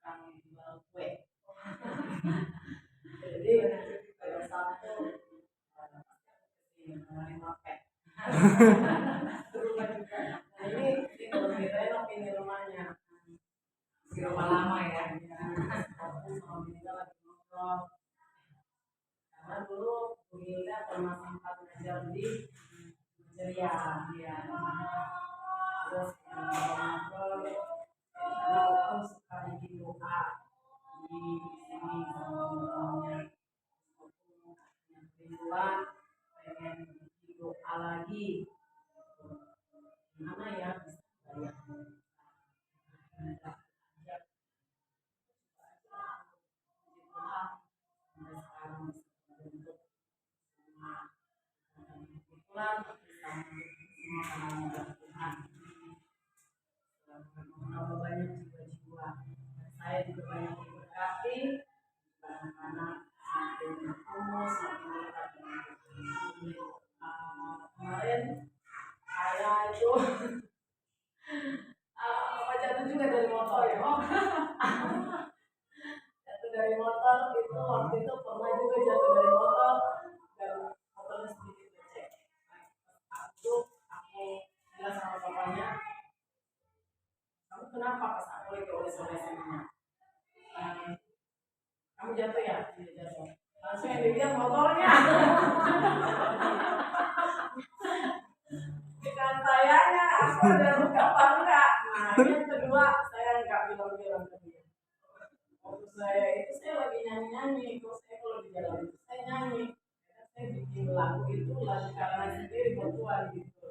Kami jual kue. Jadi pada saat itu market. Rumah juga. Nah ini kalau ceritain opini rumahnya. Di rumah lama ya. Aku sama Binda lagi ngobrol. Karena dulu Binda pernah sempat ngajar di ceria, ya. Terus ngobrol. Karena aku suka bikin doa di sini sama teman-temannya. Yang kedua pengen bikin doa lagi. Gimana ya bisa saya banyak jiwa-jiwa. Saya juga banyak diberkati, anak-anak semakin bertumbuh, semakin dekat dengan Tuhan. Kemarin saya itu jatuh juga dari motor ya, jatuh dari motor itu waktu itu pernah juga jatuh dari motor dan motornya sedikit becek. Aku bilang sama bapaknya, kamu kenapa pas aku lagi oles-olesannya? Kamu jatuh ya? Iya jatuh. Langsung yang dilihat motornya. Bukan sayanya, aku ada luka apa enggak? Nah yang kedua saya nggak bilang-bilang ke dia. Waktu saya itu saya lagi nyanyi-nyanyi, terus saya kalau di jalan itu saya nyanyi. Saya bikin lagu itu lagu karena sendiri buat Tuhan gitu.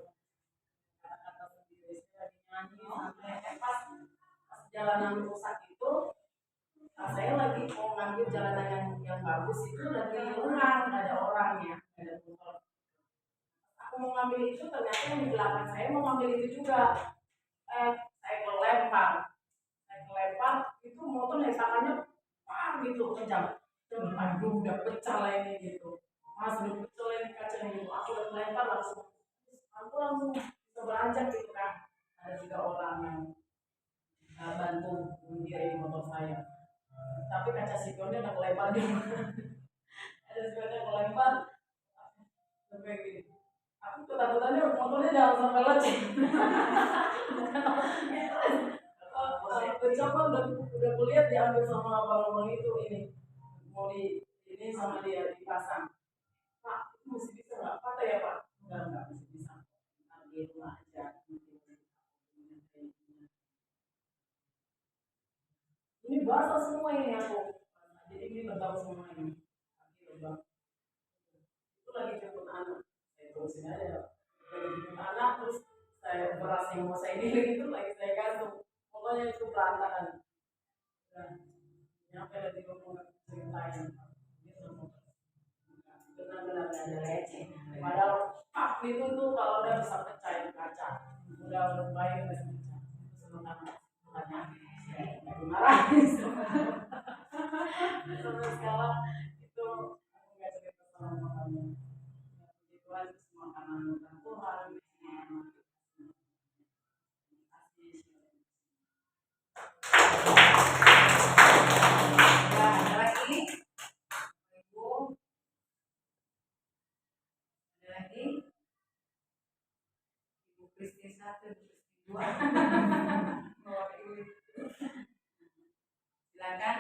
Kata-kata sendiri saya lagi nyanyi sampai pas jalanan rusak itu. Nah, saya lagi mau ngambil jalanan yang bagus itu lagi lengang, nggak ada orangnya, nggak ada motor. Aku mau ngambil itu ternyata yang di belakang saya mau ngambil itu juga. Saya kelempar itu motor tangannya gitu kencang. Aduh udah pecah lah ini gitu. Mas udah pecah ini kacanya gitu. Aku udah kelempar langsung. Aku langsung bisa beranjak gitu kan. Ada juga orang yang bantu mengiring motor saya. Tapi kaca spionnya udah kelempar juga. Ada spionnya kelempar sampai gini. Aku ketakutannya motornya jangan sampai lecet. Coba udah kulihat diambil sama abang-abang itu ini mau ini sama dia dipasang. Pak, itu masih bisa nggak? Kata ya Pak, enggak masih bisa. Nanti itu aja. Ini basah semua ini aku. Jadi ini lebam semua ini. Kaki lebam. Itu lagi jemput anak. Saya terusin aja. Lagi jemput anak terus saya beras yang mau saya giling itu lagi saya gantung. Pokoknya itu berantakan. Dan nyampe lagi ngomong ceritain gitu. Benar-benar nggak ada leceh. Padahal pak itu tuh kalau udah bisa pecahin kaca, udah baik udah pecah. Sebenarnya nggak dimarahin. Sampai sekarang itu aku nggak cerita sama mamanya. Itu aja semua makanan Tuhan. Ya, ada lagi? Ibu, ada lagi? Ibu Kristi 1, Ibu Kristi 2. Silakan.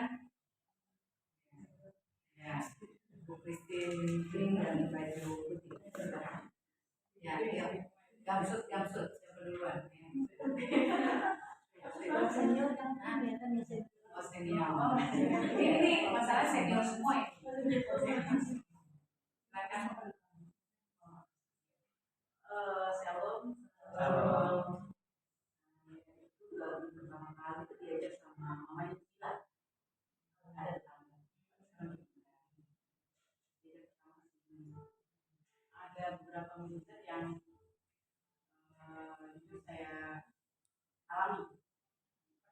Ya, Ibu Kristi pink dan baju putih. Ya, iya. Gamsut, siapa duluan? Senior kan ya kan ya senior. Oh, senior. Ini masalah senior semua ya. Silakan. Shalom. Shalom. Itu baru pertama kali itu diajak sama mamanya Gila. Ada tamu. Ada beberapa mujizat yang itu saya alami.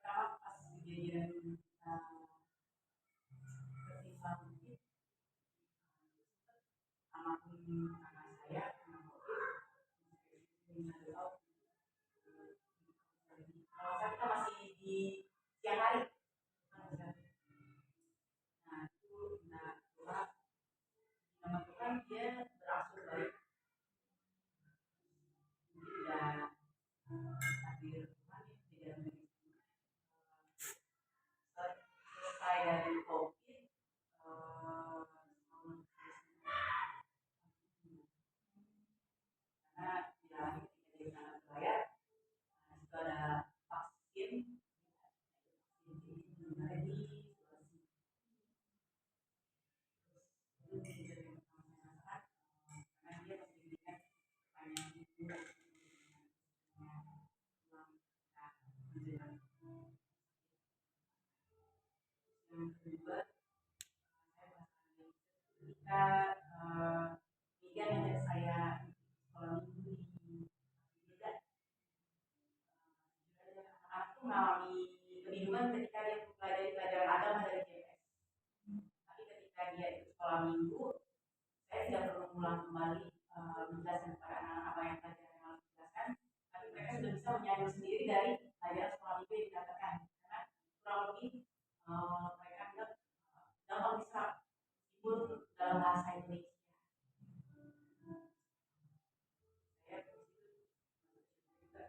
Pertama pas kejadian ketimpa bukit, almarhum kakak saya, kalau saya kita masih di siang hari. Nah itu Tuhan, nama Tuhan dia berangsur baik. Tidak hadir Tuhan tidak selesai dari COVID. Karena tidak lagi tidak sangat berbayar. Itu ada vaksin, belum ready. Itu menjadi yang pertama saya rasakan karena dia masih diberikan pertanyaan itu yang kedua saya merasakan ketika Mega ngajak saya sekolah minggu di Mega, anak-anak tuh mengalami kebingungan ketika dia mempelajari pelajaran agama dari GPS. Tapi ketika dia ikut sekolah minggu, saya tidak perlu mengulang kembali menjelaskan kepada anak-anak apa yang pelajaran yang harus dijelaskan, tapi mereka sudah bisa menyambung sendiri dari pelajaran sekolah minggu yang dikatakan. Karena kurang lebih mereka bilang gampang diserap meskipun dalam bahasa Indonesia. Saya juga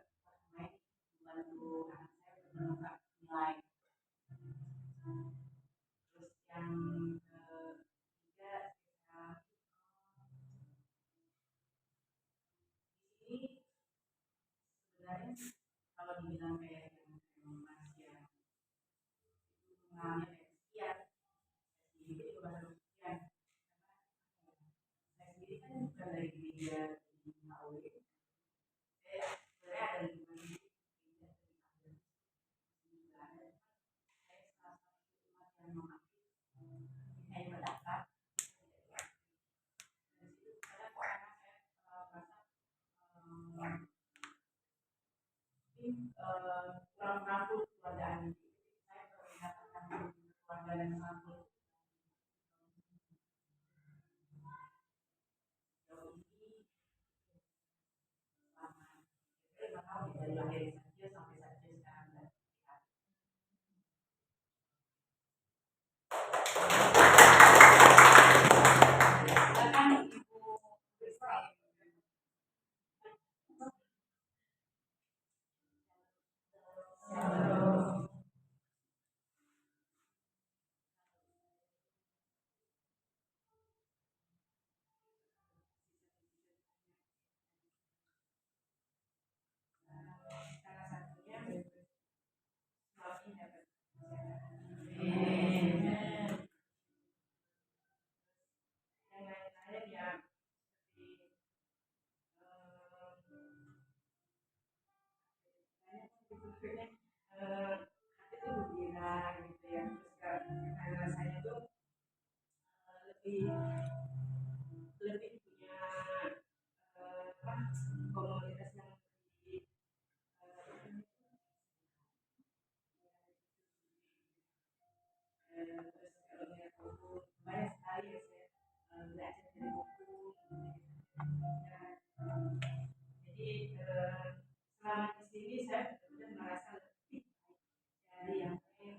main membantu anak saya untuk menukar nilai. Terus yang ketiga, di sini sebenarnya kalau dibilang kayak yang manusia itu mengalami kayak sekian, jadi juga baru sekian. Saya sendiri kan bukan dari gereja di AOW. Saya sebenarnya ada lingkungan hidup gereja dari AOW. Saya salah satu umat yang mengakui saya mendaftar. Dari situ kadang karena saya merasa mungkin kurang merangkul keluargaan. Saya perlu mendapatkan keluarga yang merangkul. Jauh ini selama 5 tahun dari lahir saja sampai saja sekarang dan silakan Ibu Kristi. Secara sebetulnya hati tuh gembira gitu ya, terus rasanya tuh lebih lebih punya apa, komunitas yang lebih terus kalau lihat buku banyak sekali ya saya belajar dari buku jadi selama di sini saya benar-benar merasa lebih baik dari yang saya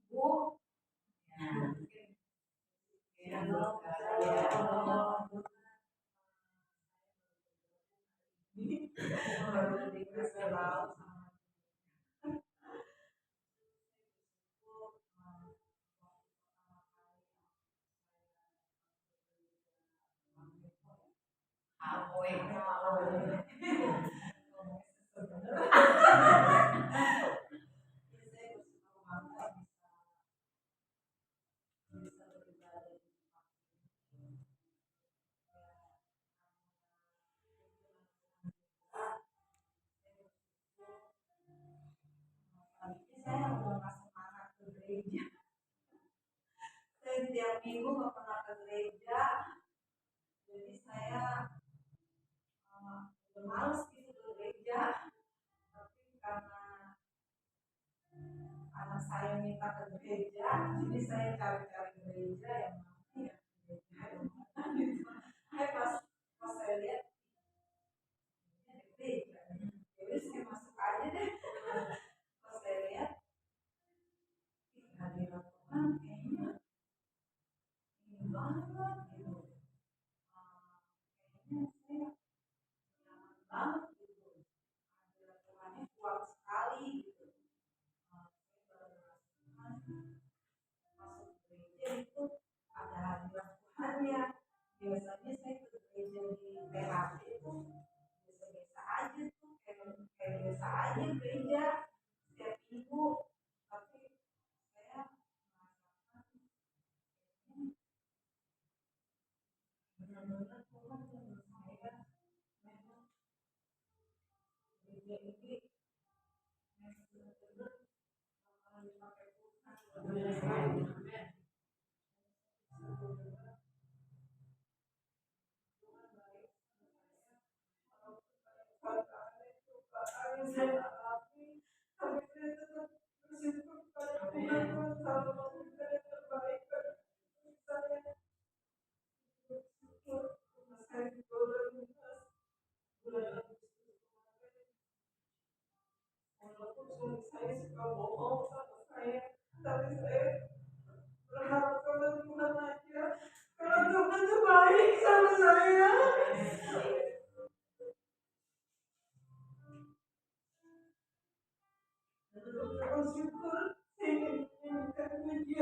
ibu ya, baru dikasih tahu sama Apoy. Saya udah nggak semangat ke gereja. Saya tiap minggu nggak pernah ke gereja. Jadi saya udah males gitu ke gereja. Tapi karena anak saya minta ke gereja, jadi saya cari-cari gereja yang mana ya gereja yang mana gitu. Pas saya lihat ini ada gereja, jadi saya masuk aja deh. Pas saya lihat hadirat Tuhan kayaknya ini banget gitu. Kayaknya saya nyaman banget gitu. Hadirat Tuhannya kuat sekali gitu. Saya baru merasakan masuk gereja itu ada hadirat Tuhannya. Biasanya saya ke gereja di PHP itu biasa-biasa aja tuh kayak biasa aja gereja setiap minggu, tapi saya merasakan benar-benar Tuhan dengan saya memang gereja ini memang benar-benar akan dipakai Tuhan benar saya benar-benar Tuhan baik sama saya saya alami tapi saya tetap bersyukur pada Tuhan selalu memberikan yang terbaik pada saya bersyukur karena saya juga udah lunas bulan Agustus kemarin walaupun suami saya suka bohong sama saya tapi saya berharap pada Tuhan aja karena Tuhan tuh baik sama saya. Bersyukur saya nyanyikan pujian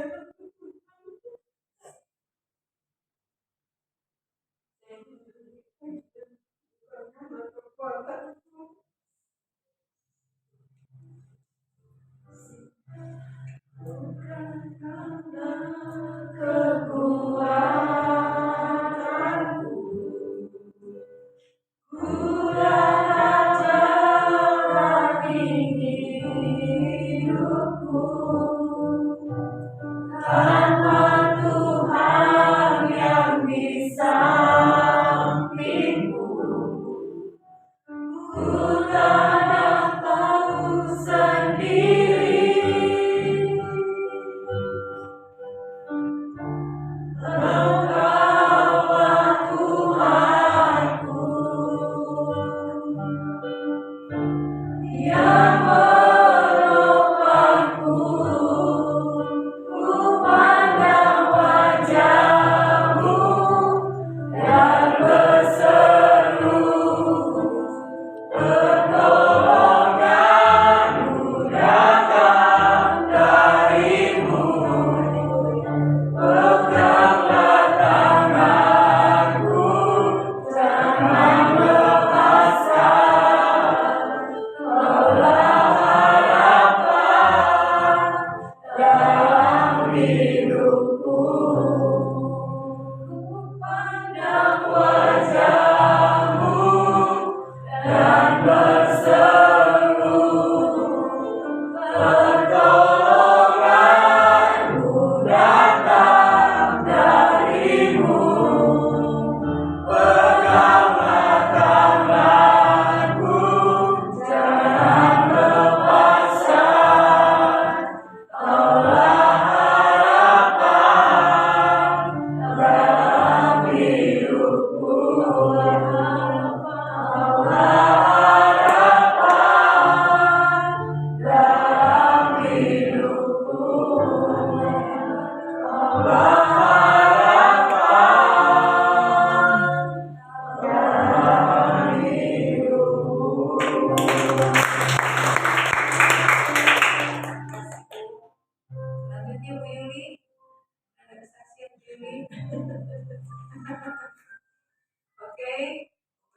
Oke,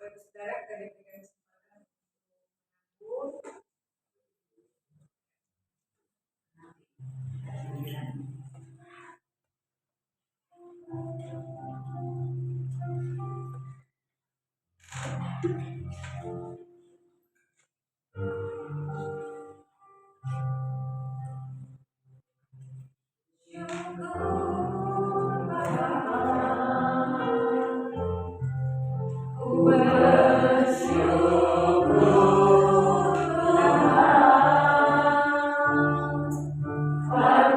Bapak Ibu Saudara, kita diberikan kesempatan untuk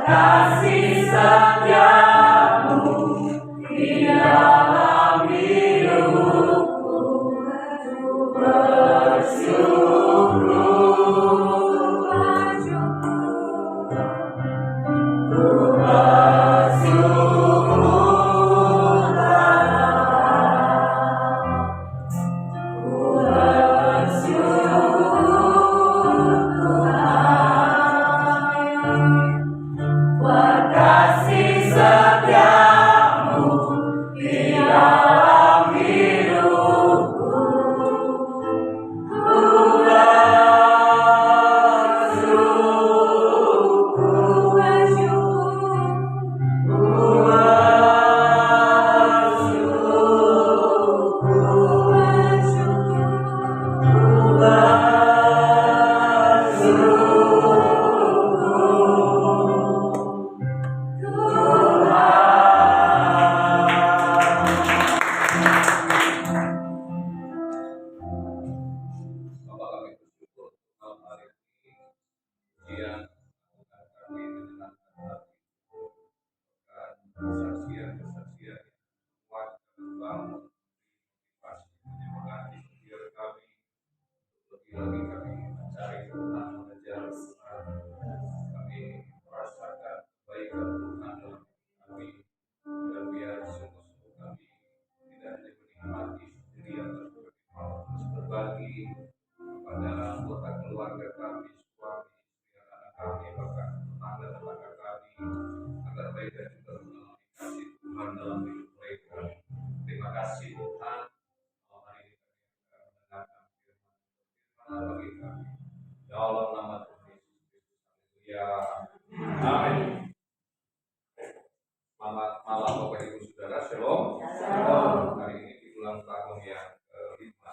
Kasih setiamu di dalam hidupku, kasih setiamu di dalam hidupku, ku Bapak kami bersyukur malam hari ini ujian kami menyenangkan hati dan kesaksian-kesaksian yang kuat dan membangun motivasi menyemangati pikiran kami untuk lebih lagi kami mencari Tuhan, mengejar Tuhan. Kami merasakan kebaikan Tuhan dalam hidup kami dan biar sungguh-sungguh kami tidak hanya menikmati sendirian tetapi mau terus berbagi kepada anggota keluarga kami, suami, istri, anak kami, bahkan tetangga-tetangga kami, agar mereka juga mengalami kasih Tuhan dalam hidup mereka. Terima kasih Tuhan, malam hari ini kami akan mendengarkan firman bagi kami. Dalam nama Tuhan Yesus Kristus, haleluya. Amin. Selamat malam Bapak Ibu Saudara, Shalom. Hari ini di ulang tahun yang ke-5,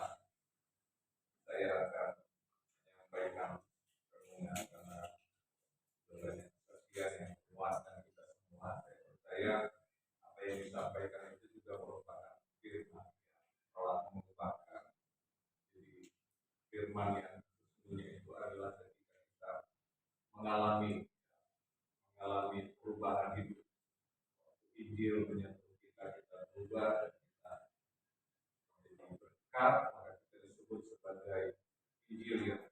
saya akan menyampaikan renungan karena sebenarnya kesaksian yang kuat dan kita semua saya percaya apa yang disampaikan itu juga merupakan firman yang telah mengubahkan. Jadi firman yang sesungguhnya itu adalah ketika kita mengalami perubahan hidup. Injil menyentuh kita berubah dan kita menjadi berkat, maka kita disebut sebagai Injil yang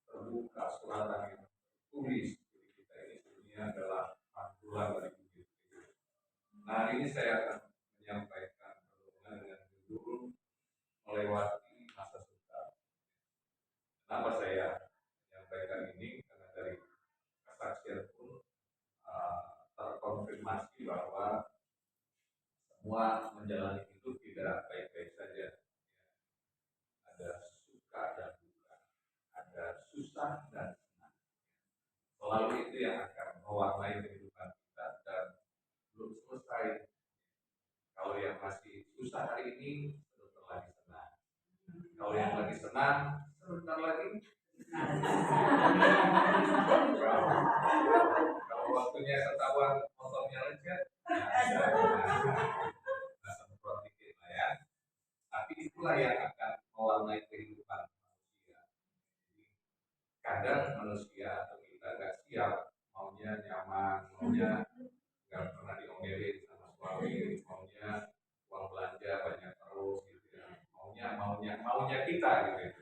terbuka, selatan yang tertulis. Jadi kita ini sebenarnya adalah rangkulan dari Injil. Nah, hari ini saya akan menyampaikan renungan dengan judul melewati masa sukar. Kenapa saya menyampaikan ini? Karena dari kesaksian pun terkonfirmasi bahwa semua menjalani hidup tidak baik-baik saja. Ada suka dan duka, ada susah dan senang. Selalu itu yang akan mewarnai kehidupan kita dan belum selesai. Kalau yang masih susah hari ini, sebentar lagi senang. Kalau yang lagi senang, sebentar lagi kalau waktunya ketahuan motornya lecet, semprot dikit lah ya. Tapi itulah yang akan mewarnai kehidupan manusia. Kadang manusia atau kita nggak siap, maunya nyaman, maunya nggak pernah diomelin sama suami, maunya uang belanja banyak terus gitu ya, maunya kita gitu.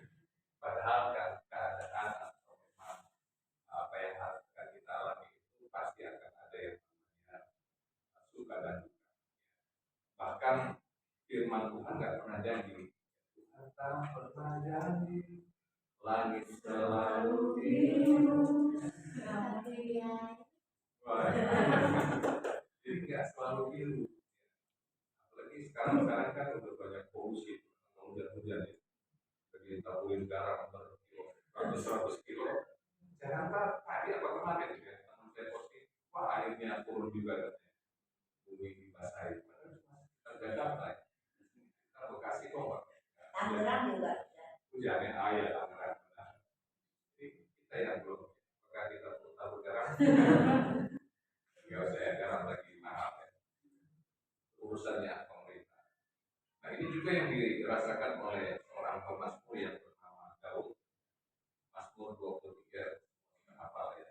Padahal kan keadaan atau memang apa yang harus kita alami itu pasti akan ada yang namanya suka dan duka. Bahkan firman Tuhan nggak pernah janji, Tuhan tak pernah janji langit selalu biru. Jadi nggak selalu biru. sekarang kan udah banyak polusi, kalau hujan-hujan ya, lagi taburin garam berkilo, 100 kilo. Jakarta tadi apa kemarin ya, teman saya posting, wah airnya turun juga katanya, bumi dibasahi. Padahal kita Jakarta, kita Bekasi kok nggak? Tangerang juga. Hujannya ayah Tangerang. Jadi kita yang belum, apakah kita perlu tabur garam? Nggak usah ya, garam lagi mahal ya. Urusannya pemerintah. Nah ini juga yang dirasakan oleh seorang pemazmur yang bernama Daud. Mazmur 23, apa ya?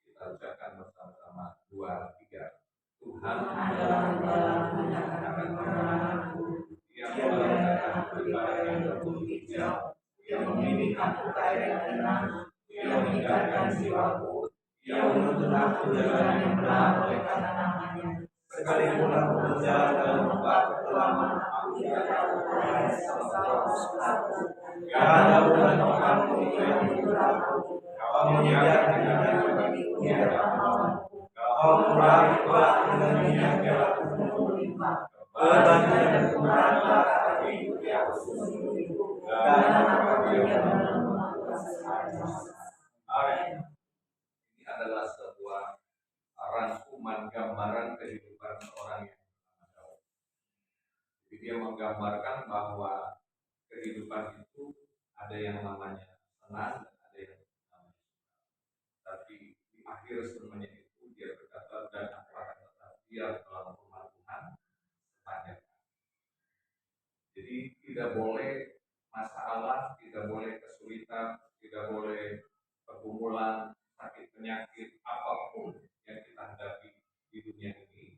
Kita ucapkan bersama-sama 2, 3. Tuhan adalah gembalaku yang akan menolongku. Dia melangkahkan kepada yang berbunyi hijau. Dia membimbing aku ke air yang tenang. Dia menyegarkan jiwaku. Dia menuntun aku jalan yang benar oleh karena namanya. Sekalipun aku berjalan dalam lembah kekelaman, aku tidak takut bahaya sebab Kau bersamaku. Gada dan tongkatmu itu yang menghibur aku. Kau menyiapkan hidangan bagiku di hadapan lawanku. Kau mengurangi aku dengan minyak perakku penuh melimpah. Kebahagiaan dan kemurahan akan mengikuti aku seumur hidupku. Dan akan dia menolongku aku sepanjang. Amin. Ini adalah sebuah rangkuman gambaran kehidupan seorang yang bernama Daud. Jadi dia menggambarkan bahwa kehidupan itu ada yang namanya senang dan ada yang namanya susah. Tapi di akhir semuanya itu dia berkata dan aku akan tetap diam dalam rumah Tuhan sepanjang. Jadi tidak boleh masalah, tidak boleh kesulitan, tidak boleh pergumulan, sakit penyakit apapun yang kita hadapi di dunia ini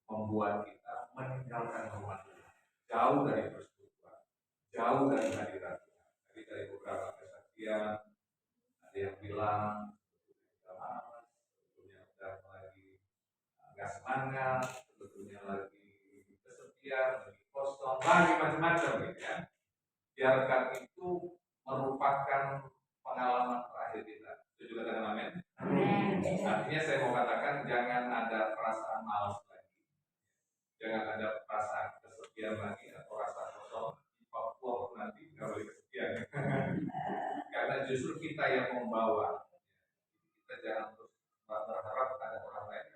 membuat kita meninggalkan rumah Tuhan, jauh dari persekutuan, jauh dari hadirat Tuhan. Jadi dari beberapa kesaksian ada yang bilang kita malas, sebetulnya udah lagi nggak semangat, sebetulnya lagi kesepian, lagi kosong, lagi macam-macam gitu ya. Biarkan itu merupakan pengalaman terakhir kita. Setuju katakan amin? Artinya saya mau katakan jangan ada perasaan malas lagi, jangan ada perasaan kesepian lagi atau rasa kosong. Di Papua nanti nggak boleh kesepian, karena justru kita yang membawa. Kita jangan terus berharap ada orang lain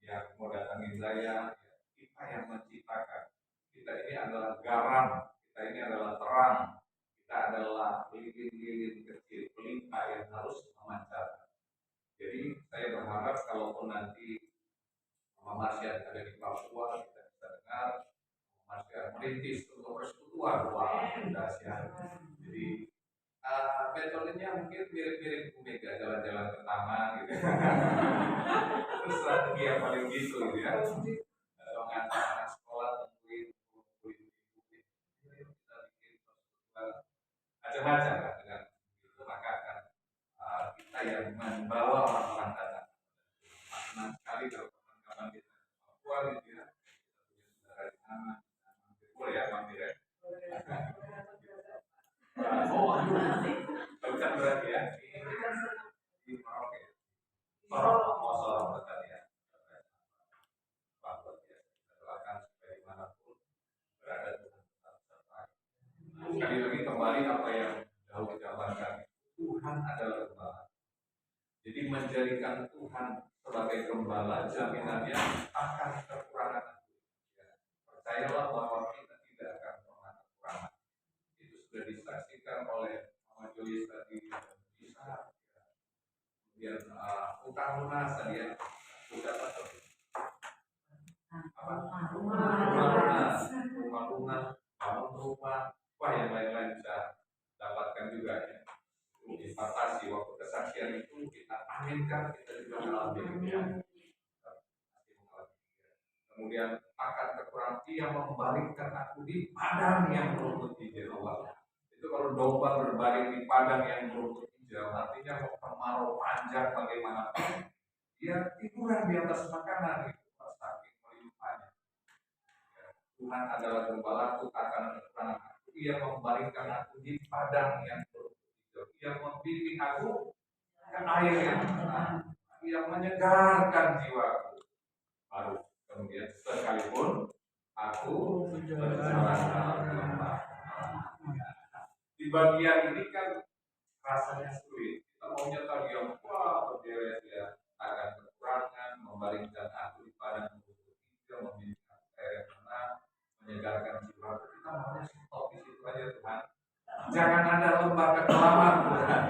yang mau datangin saya. Kita yang menciptakan. Kita ini adalah garam, kita ini adalah terang, kita adalah lilin-lilin kecil pelita yang harus memancarkan. Jadi saya berharap kalaupun nanti Mama Marsya ada di Papua, kita bisa dengar Mama Marsya merintis untuk persekutuan. Wah, dahsyat. Jadi metodenya mungkin mirip-mirip Bu Mega, jalan-jalan ke taman gitu. Itu strategi yang paling gitu ya. Mengantar anak sekolah tentuin kita bikin macam-macam lah dengan itu, maka akan kita yang membawa orang-orang datang. Senang sekali kalau kawan-kawan kita Papua gitu ya, kita punya saudara di sana, boleh ya mampir ya. Oh, tapi kan berarti ya di Merauke, Sorong berarti ya. Bahwa dia doakan supaya dimanapun berada Tuhan tetap serta. Sekali lagi kembali apa yang Daud gambarkan, Tuhan adalah gembala. Jadi menjadikan Tuhan sebagai gembala jaminannya akan kekurangan. Ya, percayalah bahwa kita tidak akan pernah kekurangan. Itu sudah disaksikan oleh Mama Joyce tadi, bisa. Kemudian utang lunas tadi ya, udah apa? Rumah lunas, bangun rumah, wah yang lain-lain bisa dapatkan juga ya. Dibatasi waktu kesaksian itu kita aminkan, kita juga mengalami ya. Kemudian akan kekurangan yang membaringkan aku di padang yang berumput hijau. Itu kalau domba berbaring di padang yang berumput hijau, artinya mau kemarau panjang bagaimanapun dia tiduran di atas makanan itu saking melimpahnya. Tuhan adalah gembalaku, akan kekurangan aku. Ia membaringkan aku di padang yang berumput hijau. Ia membimbing aku ke air yang tenang. Ia menyegarkan jiwaku. Baru Kemudian sekalipun aku berjalan dalam lembah. Di bagian ini kan rasanya sulit. Kita maunya tadi yang berberes ya, akan kekurangan, membaringkan aku di padang bukit hijau, meminta air yang tenang, menyegarkan jiwa. Kita maunya stop di situ aja Tuhan. Jangan ada lembah kekelaman Tuhan.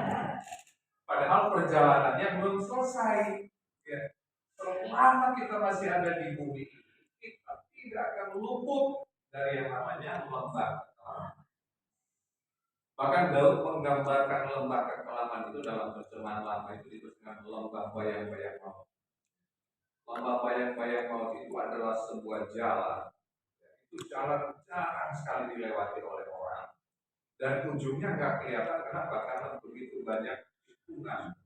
Padahal perjalanannya belum selesai. Ya. Selama kita masih ada di bumi ini, kita tidak akan luput dari yang namanya lembah kekelaman. Bahkan Daud menggambarkan lembah kekelaman itu dalam terjemahan lama itu disebut lembah bayang-bayang maut. Lembah bayang-bayang maut itu adalah sebuah jalan. Itu jalan jarang sekali dilewati oleh orang. Dan ujungnya nggak kelihatan. Kenapa? Karena begitu banyak tikungan.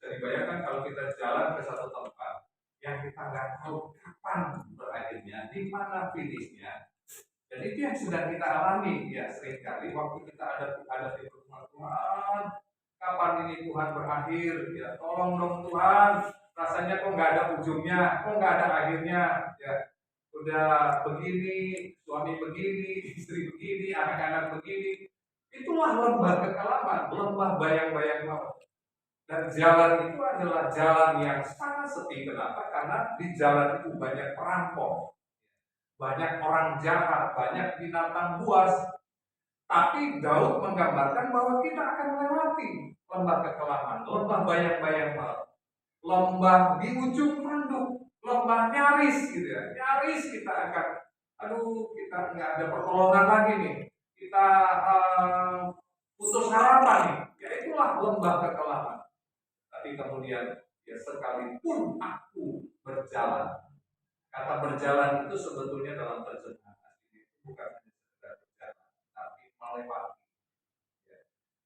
Jadi bayangkan kalau kita jalan ke satu tempat yang kita nggak tahu kapan berakhirnya, di mana finishnya. Dan itu yang sedang kita alami ya, seringkali waktu kita ada di rumah Tuhan, kapan ini Tuhan berakhir ya, tolong dong Tuhan, rasanya kok nggak ada ujungnya, kok nggak ada akhirnya ya, udah begini, suami begini, istri begini, anak-anak begini. Itulah lembah kekelaman, lembah bayang-bayang maut. Dan jalan itu adalah jalan yang sangat sepi. Kenapa? Karena di jalan itu banyak perampok, banyak orang jahat, banyak binatang buas. Tapi Daud menggambarkan bahwa kita akan melewati lembah kekelaman, lembah bayang-bayang maut, lembah di ujung tanduk, lembah nyaris gitu ya. Nyaris kita akan, kita nggak ada pertolongan lagi nih. Kita putus harapan nih. Ya itulah lembah kekelaman. Tapi kemudian ya sekalipun aku berjalan. Kata berjalan itu sebetulnya dalam terjemahan asli itu bukan hanya sekedar berjalan, tapi melewati. Ya.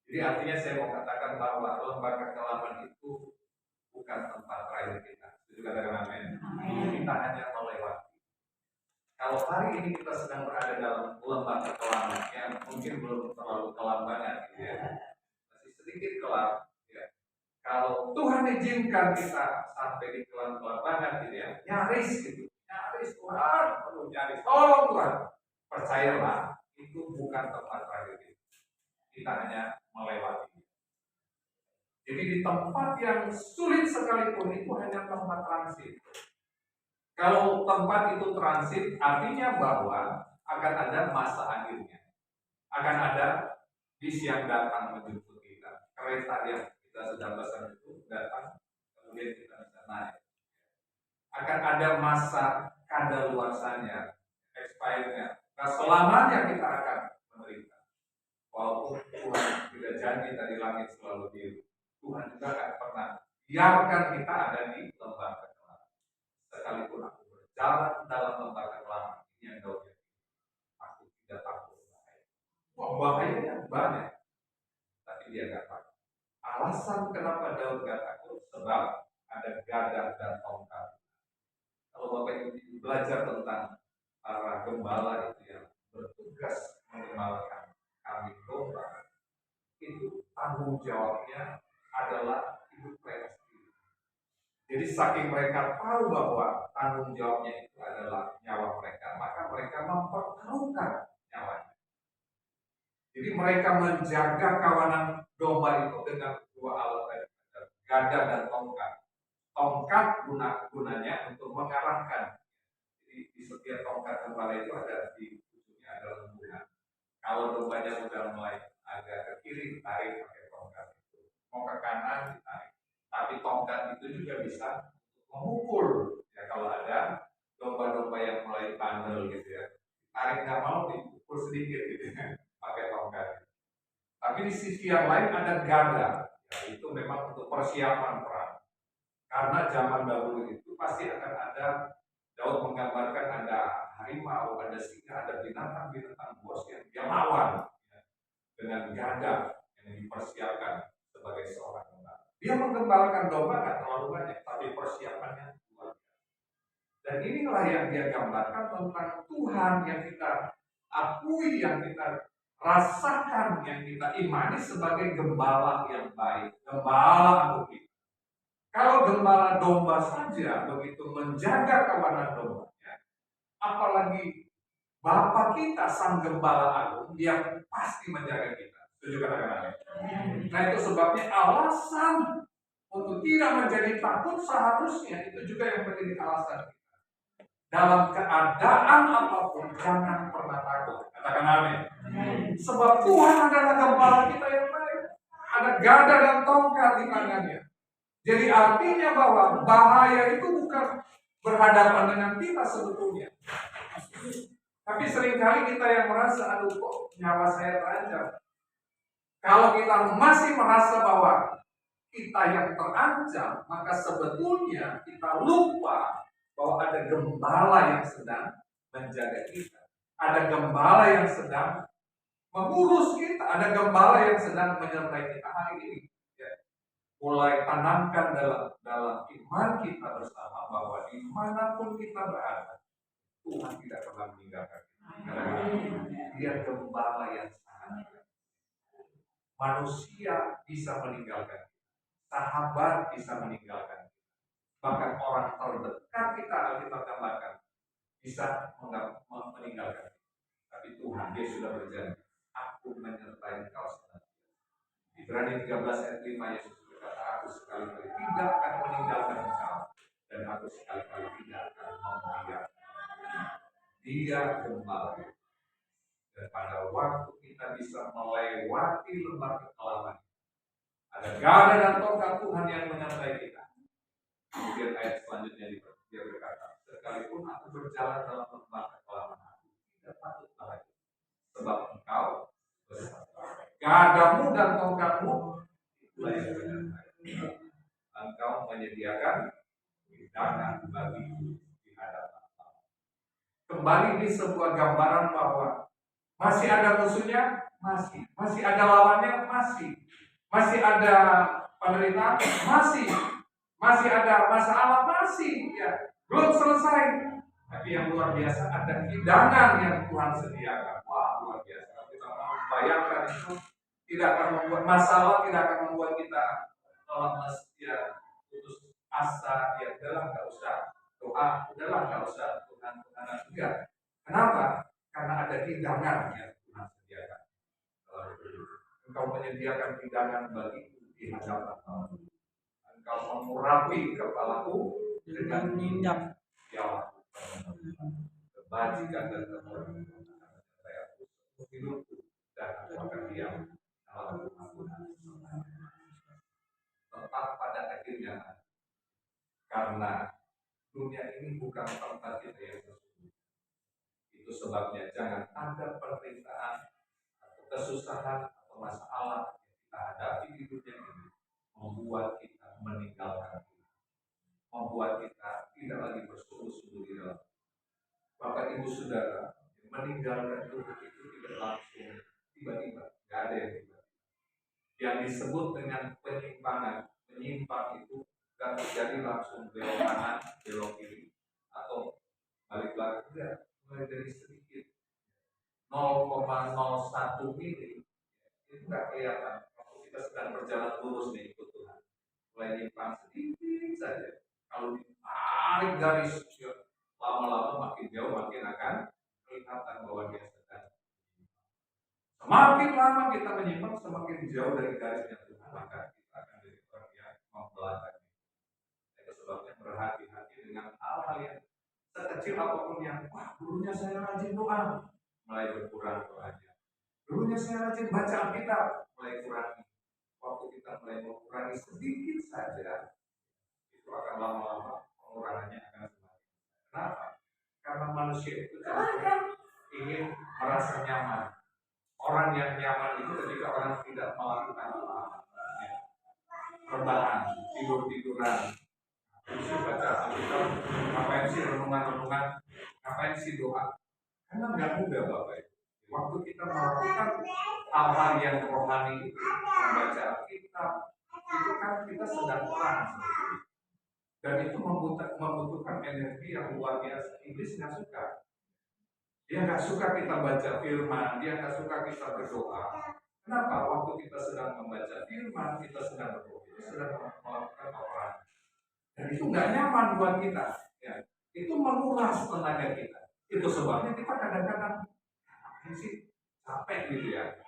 Jadi artinya saya mau katakan bahwa lembah kekelaman itu bukan tempat terakhir kita. Itu juga katakan amin. Kita hanya melewati. Kalau hari ini kita sedang berada dalam lembah kekelaman yang mungkin belum terlalu kelam banget, gitu ya, masih sedikit kelam. Ya. Kalau Tuhan izinkan kita sampai di kelam-kelam banget, gitu ya, nyaris gitu. Nyaris Tuhan, nyaris, tolong Tuhan. Percayalah, itu bukan tempat terakhir kita. Kita hanya melewati. Jadi di tempat yang sulit sekalipun itu hanya tempat transit. Kalau tempat itu transit, artinya bahwa akan ada masa akhirnya. Akan ada bis yang datang menjemput kita. Kereta yang kita sedang pesan itu datang, kemudian kita bisa naik. Akan ada masa kadaluarsanya, expirednya. Nah, selamanya kita akan menderita. Walaupun Tuhan tidak janji dari langit selalu biru, Tuhan juga akan pernah biarkan kita ada di lembah kekelaman. Sekalipun aku berjalan dalam lembah kekelaman, ini yang Daud bilang, aku tidak takut bahaya. Wah, bahayanya banyak, tapi dia nggak takut. Alasan kenapa Daud nggak takut, sebab ada gada dan tongkat. Kalau Bapak Ibu belajar tentang para gembala itu yang bertugas menggembalakan kambing domba, itu tanggung jawabnya adalah hidup mereka sendiri. Jadi saking mereka tahu bahwa tanggung jawabnya itu adalah nyawa mereka, maka mereka mempertaruhkan nyawanya. Jadi mereka menjaga kawanan domba itu dengan dua alat tadi, gada dan tongkat. Tongkat gunanya untuk mengarahkan. Jadi di setiap tongkat gembala itu ada di ujungnya ada lembungan. Kalau dombanya sudah mulai agak ke kiri, tarik pakai tongkat itu. Mau ke kanan, ditarik. Tapi tongkat itu juga bisa memukul. Ya kalau ada domba-domba yang mulai bandel gitu ya, tarik nggak mau dipukul sedikit gitu ya, pakai tongkat. Tapi di sisi yang lain ada gada. Ya, itu memang untuk persiapan perang. Karena zaman dahulu itu pasti akan ada, Daud menggambarkan ada harimau, ada singa, ada binatang-binatang buas yang dia lawan ya, dengan gada yang dipersiapkan sebagai seorang gembala. Dia menggembalakan domba nggak terlalu banyak, tapi persiapannya luar biasa. Dan inilah yang dia gambarkan tentang Tuhan yang kita akui, yang kita rasakan, yang kita imani sebagai gembala yang baik, gembala untuk kita. Kalau gembala domba saja begitu menjaga kawanan dombanya, apalagi Bapa kita Sang Gembala Agung, dia pasti menjaga kita. Setuju katakan amin? Nah itu sebabnya alasan untuk tidak menjadi takut seharusnya itu juga yang menjadi alasan kita. Dalam keadaan apapun jangan pernah takut. Katakan amin. Sebab Tuhan adalah gembala kita yang baik. Ada gada dan tongkat di tangannya. Jadi artinya bahwa bahaya itu bukan berhadapan dengan kita sebetulnya. Tapi seringkali kita yang merasa, aduh kok nyawa saya terancam. Kalau kita masih merasa bahwa kita yang terancam, maka sebetulnya kita lupa bahwa ada gembala yang sedang menjaga kita. Ada gembala yang sedang mengurus kita. Ada gembala yang sedang menyertai kita hari ini. Ya. Mulai tanamkan dalam iman kita bersama bahwa dimanapun kita berada, Tuhan tidak pernah meninggalkan kita. Karena dia gembala yang sangat baik. Manusia bisa meninggalkan kita. Sahabat bisa meninggalkan kita. Bahkan orang terdekat kita, Alkitab katakan, bisa meninggalkan kita. Tapi Tuhan, dia sudah berjanji, aku menyertai engkau senantiasa. Ibrani 13 ayat 5, Yesus berkata, aku sekali-kali tidak akan meninggalkan engkau, dan aku sekali-kali tidak akan membiarkan. Dia gembala. Dan pada waktu kita bisa melewati lembah kekelaman, ada gada dan tongkat Tuhan yang menyertai kita. Kemudian ayat selanjutnya dia berkata, sekalipun aku berjalan dalam lembah kekelaman, aku tidak takut lagi, sebab engkau bersama. Gadamu dan tongkatmu itulah yang menyertai. Engkau menyediakan hidangan bagiku di hadapan. Kembali di sebuah gambaran bahwa masih ada musuhnya, masih ada lawannya, masih ada penderitaan, masih ada masalah, ya, belum selesai. Tapi yang luar biasa ada hidangan yang Tuhan sediakan. Wah, luar biasa. Kita membayangkan itu tidak akan membuat masalah, tidak akan membuat kita lemas, ya, putus asa, ya, udahlah nggak usah doa, udahlah nggak usah Tuhan juga. Kenapa? Karena ada hidangan yang Tuhan sediakan. Engkau menyediakan hidangan bagiku di hadapan Allah. Engkau mengurapi kepalaku dengan minyak yang kebajikan dan kemuliaan. Saya hidupku dan aku akan diam dalam pengampunan. Tetap pada akhirnya, karena dunia ini bukan tempat kita yang sesungguhnya. Itu sebabnya jangan ada penderitaan atau kesusahan atau masalah yang kita hadapi di dunia ini membuat kita meninggalkan Tuhan, membuat kita tidak lagi bersungguh-sungguh di dalam. Bapak Ibu Saudara, meninggalkan Tuhan itu tidak langsung tiba-tiba, tidak ada yang tiba-tiba. Yang disebut dengan menyimpang itu tidak terjadi langsung belok kanan, belok kiri, atau balik lagi, tidak. Mulai dari sedikit 0,01 mili itu nggak kelihatan. Waktu kita sedang berjalan lurus nih ikut Tuhan, mulai nyimpang sedikit saja. Kalau ditarik garis, lama-lama makin jauh makin akan kelihatan bahwa dia sedang. Semakin lama kita menyimpang, semakin jauh dari garisnya Tuhan, maka kita akan jadi orang yang membelakang. Itu sebabnya berhati-hati dengan hal-hal yang sekecil apapun yang, wah, dulunya saya rajin doa, mulai berkurang doanya. Dulunya saya rajin baca Alkitab, mulai kurangi. Waktu kita mulai mengurangi sedikit saja, itu akan lama-lama pengurangannya akan semakin. Kenapa? Karena manusia itu ingin merasa nyaman. Orang yang nyaman itu ketika orang tidak melakukan apa-apa, rebahan, tidur-tiduran, bisa baca Alkitab, ngapain sih renungan-renungan, ngapain sih doa? Karena nggak mudah Bapak Ibu. Waktu kita melakukan hal-hal yang rohani, membaca Alkitab, itu kan kita sedang perang sendiri. Dan itu membutuhkan energi yang luar biasa. Iblis nggak suka. Dia nggak suka kita baca firman, dia nggak suka kita berdoa. Kenapa? Waktu kita sedang membaca firman, kita sedang berdoa, kita sedang melakukan peperangan. Dan itu nggak nyaman buat kita. Ya. Itu menguras tenaga kita. Itu sebabnya kita kadang-kadang sih capek gitu ya,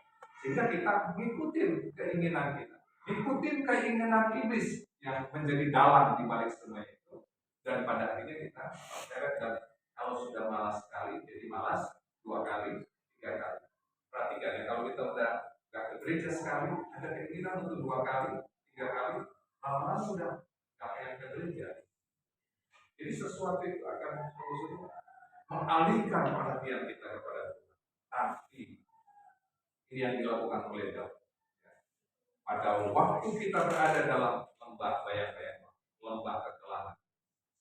sehingga kita ngikutin keinginan kita, ngikutin keinginan iblis yang menjadi dalang di balik semua itu, dan pada akhirnya kita terseret. Dan kalau sudah malas sekali jadi malas 2 kali 3 kali. Perhatikan ya, kalau kita udah gak ke gereja sekali, ada keinginan untuk 2 kali 3 kali, malah sudah gak pengen ke gereja. Jadi sesuatu itu akan mengalihkan perhatian kita kepada Tuhan. Tapi ini yang dilakukan oleh Daud. Pada waktu kita berada dalam lembah bayang-bayang, lembah kekelaman,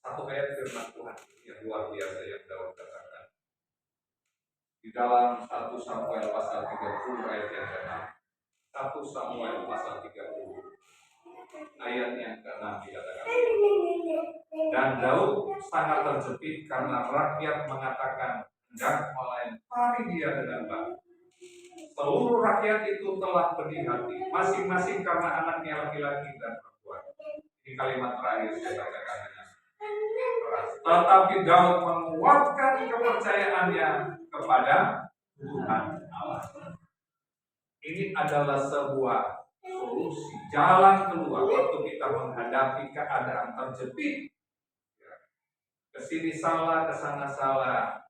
satu ayat firman Tuhan yang luar biasa yang Daud katakan di dalam 1 Samuel pasal 30 ayat yang ke-6. 1 Samuel pasal 30 ayat yang ke-6 dikatakan, dan Daud sangat terjepit karena rakyat mengatakan hendak melempari dia dengan batu. Seluruh rakyat itu telah pedih hati, masing-masing karena anaknya laki-laki dan perempuan. Ini kalimat terakhir saya bacakan dengan keras. Tetapi Daud menguatkan kepercayaannya kepada Tuhan Allah. Ini adalah sebuah solusi, jalan keluar waktu kita menghadapi keadaan terjepit. Kesini salah, kesana salah.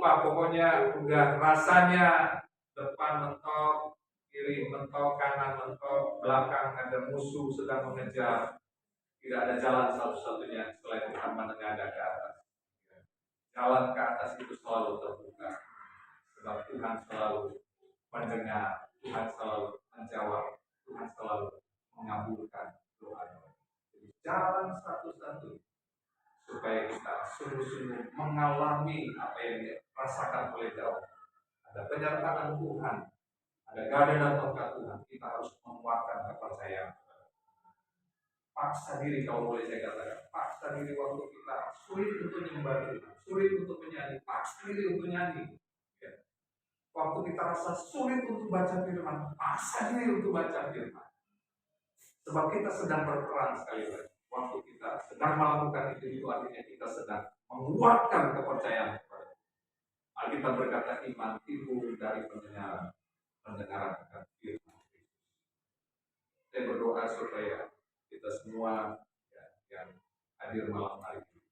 Pokoknya udah rasanya depan mentok, kiri mentok, kanan mentok, belakang ada musuh sedang mengejar. Tidak ada jalan satu-satunya selain Tuhan menengadah ke atas. Jalan ke atas itu selalu terbuka, sebab Tuhan selalu mendengar, Tuhan selalu menjawab, Tuhan selalu mengabulkan doa. Jadi jalan satu-satunya supaya kita sungguh-sungguh mengalami apa yang dirasakan oleh Daud. Ada penyertaan Tuhan, ada gada dan tongkat Tuhan. Kita harus menguatkan kepercayaan. Paksa diri, kalau boleh saya katakan, paksa diri waktu kita sulit untuk menyembah Tuhan, sulit untuk menyanyi, paksa diri untuk nyanyi. Ya. Waktu kita rasa sulit untuk baca firman, paksa diri untuk baca firman. Sebab kita sedang berperang sekali lagi. Waktu kita sedang melakukan itu artinya kita sedang menguatkan kepercayaan kepada Tuhan. Alkitab berkata iman timbul dari pendengaran akan firman. Saya berdoa supaya kita semua yang hadir malam hari ini,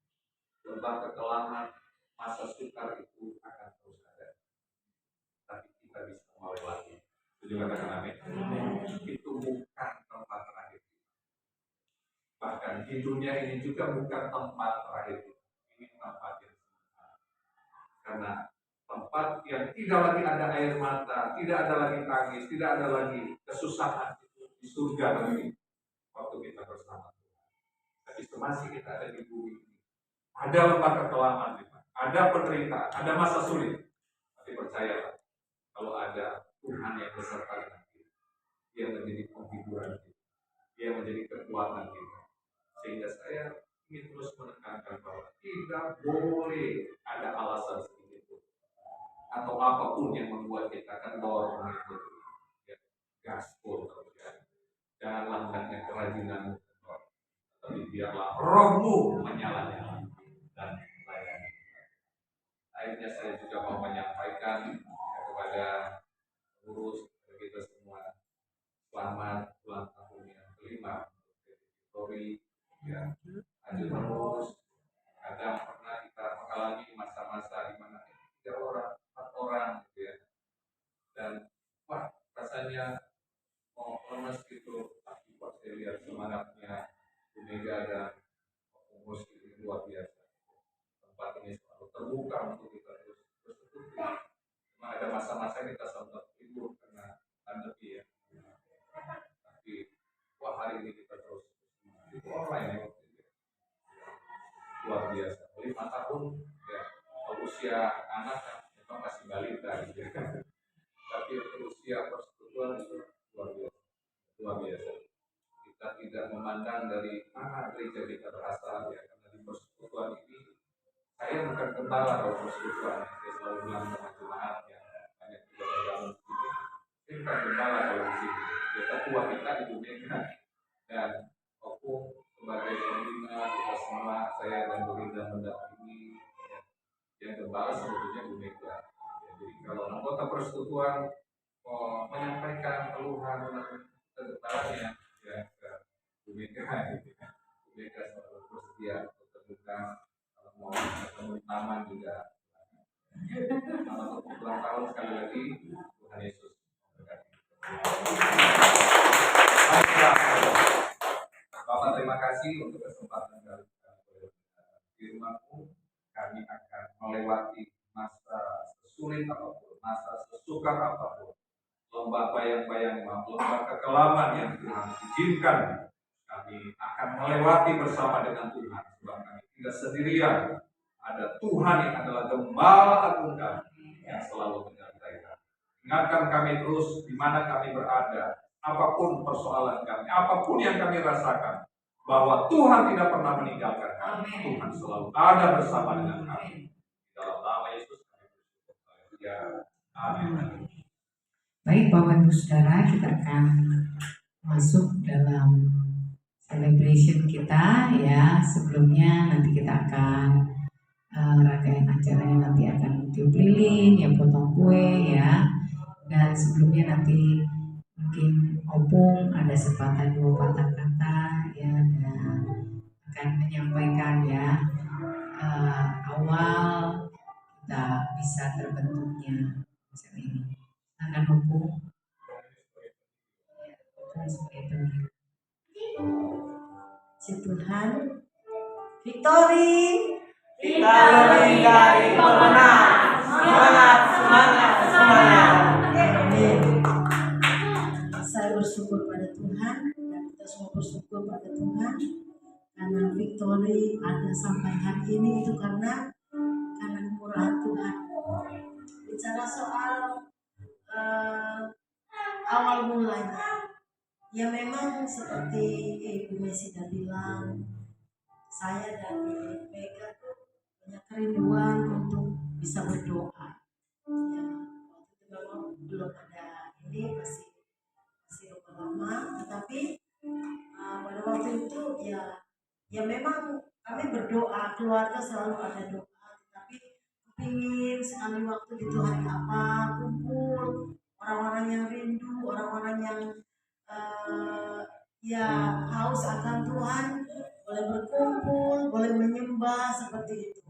lembah kekelaman, masa sukar itu akan terus ada, tapi kita bisa melewati. Setuju katakan amin? Itu bukan tempat terakhir. Bahkan di dunia ini juga bukan tempat terakhir. Ini tempat yang sementara. Karena tempat yang tidak lagi ada air mata, tidak ada lagi tangis, tidak ada lagi kesusahan itu di surga nanti waktu kita bersama Tuhan. Tapi semasa kita ada di bumi ini, ada lembah kekelaman, ada penderitaan, ada masa sulit. Tapi percayalah, kalau ada Tuhan yang beserta dengan kita, dia menjadi penghiburan kita, dia menjadi kekuatan kita. Sehingga saya ingin terus menekankan bahwa tidak boleh ada alasan sedikit pun atau apapun yang membuat kita kendor mengikuti gaspol terjadi. Janganlah hendaknya kerajinanmu kendor, tapi biarlah rohmu menyala-nyala dan melayani. Akhirnya saya juga mau menyampaikan kepada pengurus kita semua, selamat ulang tahun yang kelima Victory. Ya, lanjut terus. Kadang pernah kita mengalami masa-masa di mana 3 orang, 4 orang gitu ya. Dan wah, rasanya mau lemes gitu. Tapi pas saya lihat semangatnya Bu Mega dan pengurus ini luar biasa. Tempat ini selalu terbuka untuk kita terus bersekutu. Cuma ada masa-masa kita sempat libur karena pandemi ya. Tapi wah, hari ini kita terus itu online ya. Luar biasa. 5 tahun ya, usia anak kan memang masih balita gitu ya. Tapi usia persekutuan itu luar biasa. Kita tidak memandang dari mana gereja kita berasal ya, karena di persekutuan ini saya bukan gembala kalau persekutuan. Saya selalu bilang sama jemaat yang banyak juga bergabung di sini, saya bukan gembala kalau di sini. Ya, ketua kita Ibu Mega dan aku sebagai pembina kita semua, saya dan Belinda mendampingi ya, yang gembala sebetulnya Bu Mega. Ya, jadi kalau anggota persekutuan menyampaikan keluhan dan kegembalanya ya ke Bu Mega gitu ya. Bu Mega selalu bersedia untuk terbuka, kalau mau ketemu di taman juga. Selamat ulang tahun sekali lagi, Tuhan Yesus memberkati. Bapak, terima kasih untuk kesempatan kali ini. Firman-Mu, kami akan melewati masa sesulit apapun, masa sesukar apapun, lembah bayang-bayang, lembah kekelaman yang Tuhan izinkan. Kami akan melewati bersama dengan Tuhan, sebab kami tidak sendirian. Ada Tuhan yang adalah gembala agung kami yang selalu menyertai kami. Ingatkan kami terus di mana kami berada, apapun persoalan kami, apapun yang kami rasakan, bahwa Tuhan tidak pernah meninggalkan kami. Tuhan selalu ada bersama dengan kami. Di dalam nama Yesus kami bersyukur. Haleluya. Amin. Baik Bapak Ibu Saudara, kita akan masuk dalam celebration kita ya. Sebelumnya nanti kita akan rangkaian acaranya nanti akan tiup lilin, ya potong kue ya. Dan sebelumnya nanti mungkin opung ada sepatah dua patah kata ya, dan akan menyampaikan ya awal kita bisa terbentuknya konsep ini. Akan opung sebagai pendiri. Si Tuhan, Victory. Kita lebih dari pemenang. Semangat, semangat, semangat. Amin. Saya bersyukur pada Tuhan dan kita semua bersyukur pada Tuhan karena Victory ada sampai hari ini itu karena kemurahan Tuhan. Bicara soal awal mulanya, ya memang seperti Ibu Messi sudah bilang, saya dan Ibu Mega tuh punya kerinduan untuk bisa berdoa. Ya, waktu itu memang belum ada ini, masih lama, tetapi pada waktu itu ya memang kami berdoa, keluarga selalu ada doa, tetapi kepingin sekali waktu itu hari apa kumpul orang-orang yang rindu, orang-orang yang ya haus akan Tuhan, boleh berkumpul, boleh menyembah seperti itu.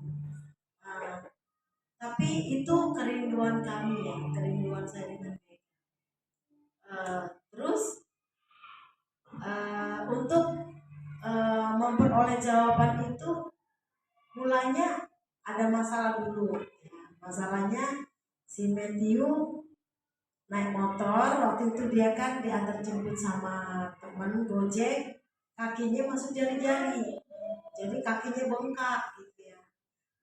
Tapi itu kerinduan kami ya, kerinduan saya dengan mereka. Terus untuk memperoleh jawaban itu mulanya ada masalah dulu. Masalahnya si Matthew naik motor, waktu itu dia kan diantar jemput sama teman Gojek, kakinya masuk jari-jari, jadi kakinya bengkak gitu ya.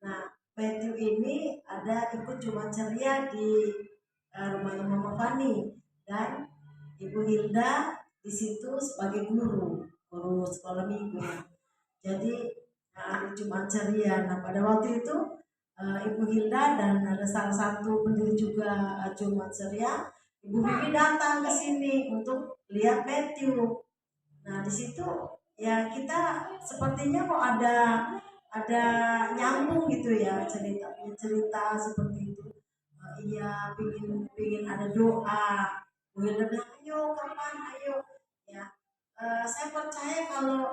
Nah Matthew ini ada ikut cuma ceria di rumahnya Mama Fani dan Ibu Hilda di situ sebagai guru sekolah minggu. Jadi ada cuma ceria. Nah pada waktu itu Ibu Hilda dan ada salah satu pendiri juga Jumat Ceria, Ibu Bibi datang ke sini untuk lihat Matthew. Nah di situ ya kita sepertinya kok ada nyambung gitu ya, cerita seperti itu. Iya pingin ada doa. Bu Hilda bilang ayo kapan ayo ya. Saya percaya kalau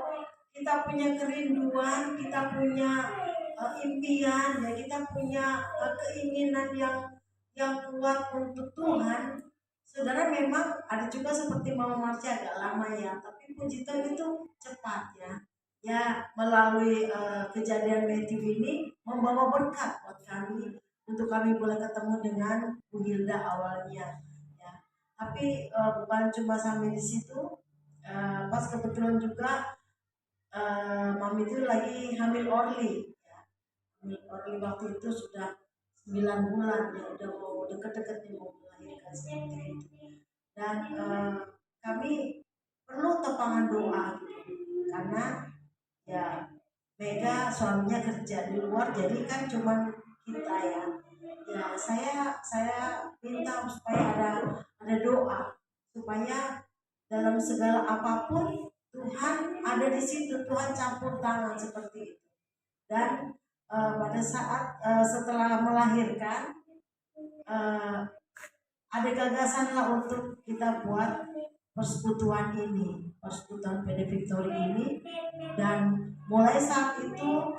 kita punya kerinduan, kita punya impian, ya kita punya keinginan yang kuat untuk Tuhan. Saudara memang ada juga seperti Mama Marsha agak lama ya, tapi puji Tuhan itu cepat ya. Ya melalui kejadian Matthew ini membawa berkat buat kami untuk kami boleh ketemu dengan Bu Hilda awalnya. Ya. Tapi bukan cuma sampai di situ, pas kebetulan juga Mami itu lagi hamil Orly. Orly waktu itu sudah 9 bulan ya, udah mau deket-deketnya mau melahirkan seperti itu. Dan kami perlu topangan doa gitu. Karena ya Mega suaminya kerja di luar, jadi kan cuman kita ya. Ya saya minta supaya ada doa supaya dalam segala apapun Tuhan ada di situ, Tuhan campur tangan seperti itu. Dan pada saat setelah melahirkan ada gagasan lah untuk kita buat persekutuan ini, persekutuan PD Victory ini, dan mulai saat itu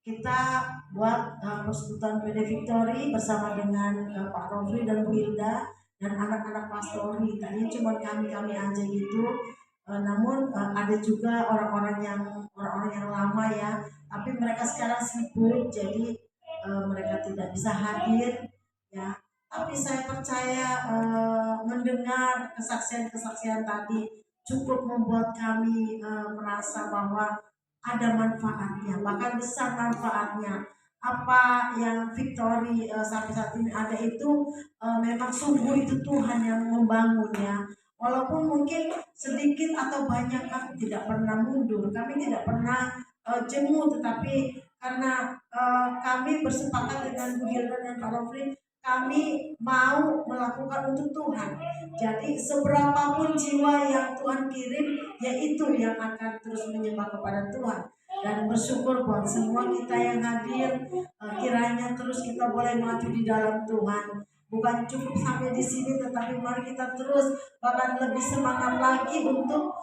kita buat persekutuan PD Victory bersama dengan Pak Rofli dan Bu Hilda dan anak-anak pastori. Tadinya cuma kami aja gitu, namun ada juga orang-orang yang lama ya, tapi mereka sekarang sibuk jadi mereka tidak bisa hadir ya. Tapi saya percaya mendengar kesaksian-kesaksian tadi cukup membuat kami merasa bahwa ada manfaatnya, bahkan besar manfaatnya. Apa yang Victory sampai saat ini ada itu memang sungguh itu Tuhan yang membangunnya. Walaupun mungkin sedikit atau banyak kami tidak pernah mundur, kami tidak pernah jemu, tetapi karena kami bersepakat dengan Bu Hilda dan Pak Rofli, kami mau melakukan untuk Tuhan. Jadi seberapapun jiwa yang Tuhan kirim, yaitu yang akan terus menyembah kepada Tuhan. Dan bersyukur buat semua kita yang hadir, kiranya terus kita boleh maju di dalam Tuhan. Bukan cukup sampai di sini, tetapi mari kita terus bahkan lebih semangat lagi untuk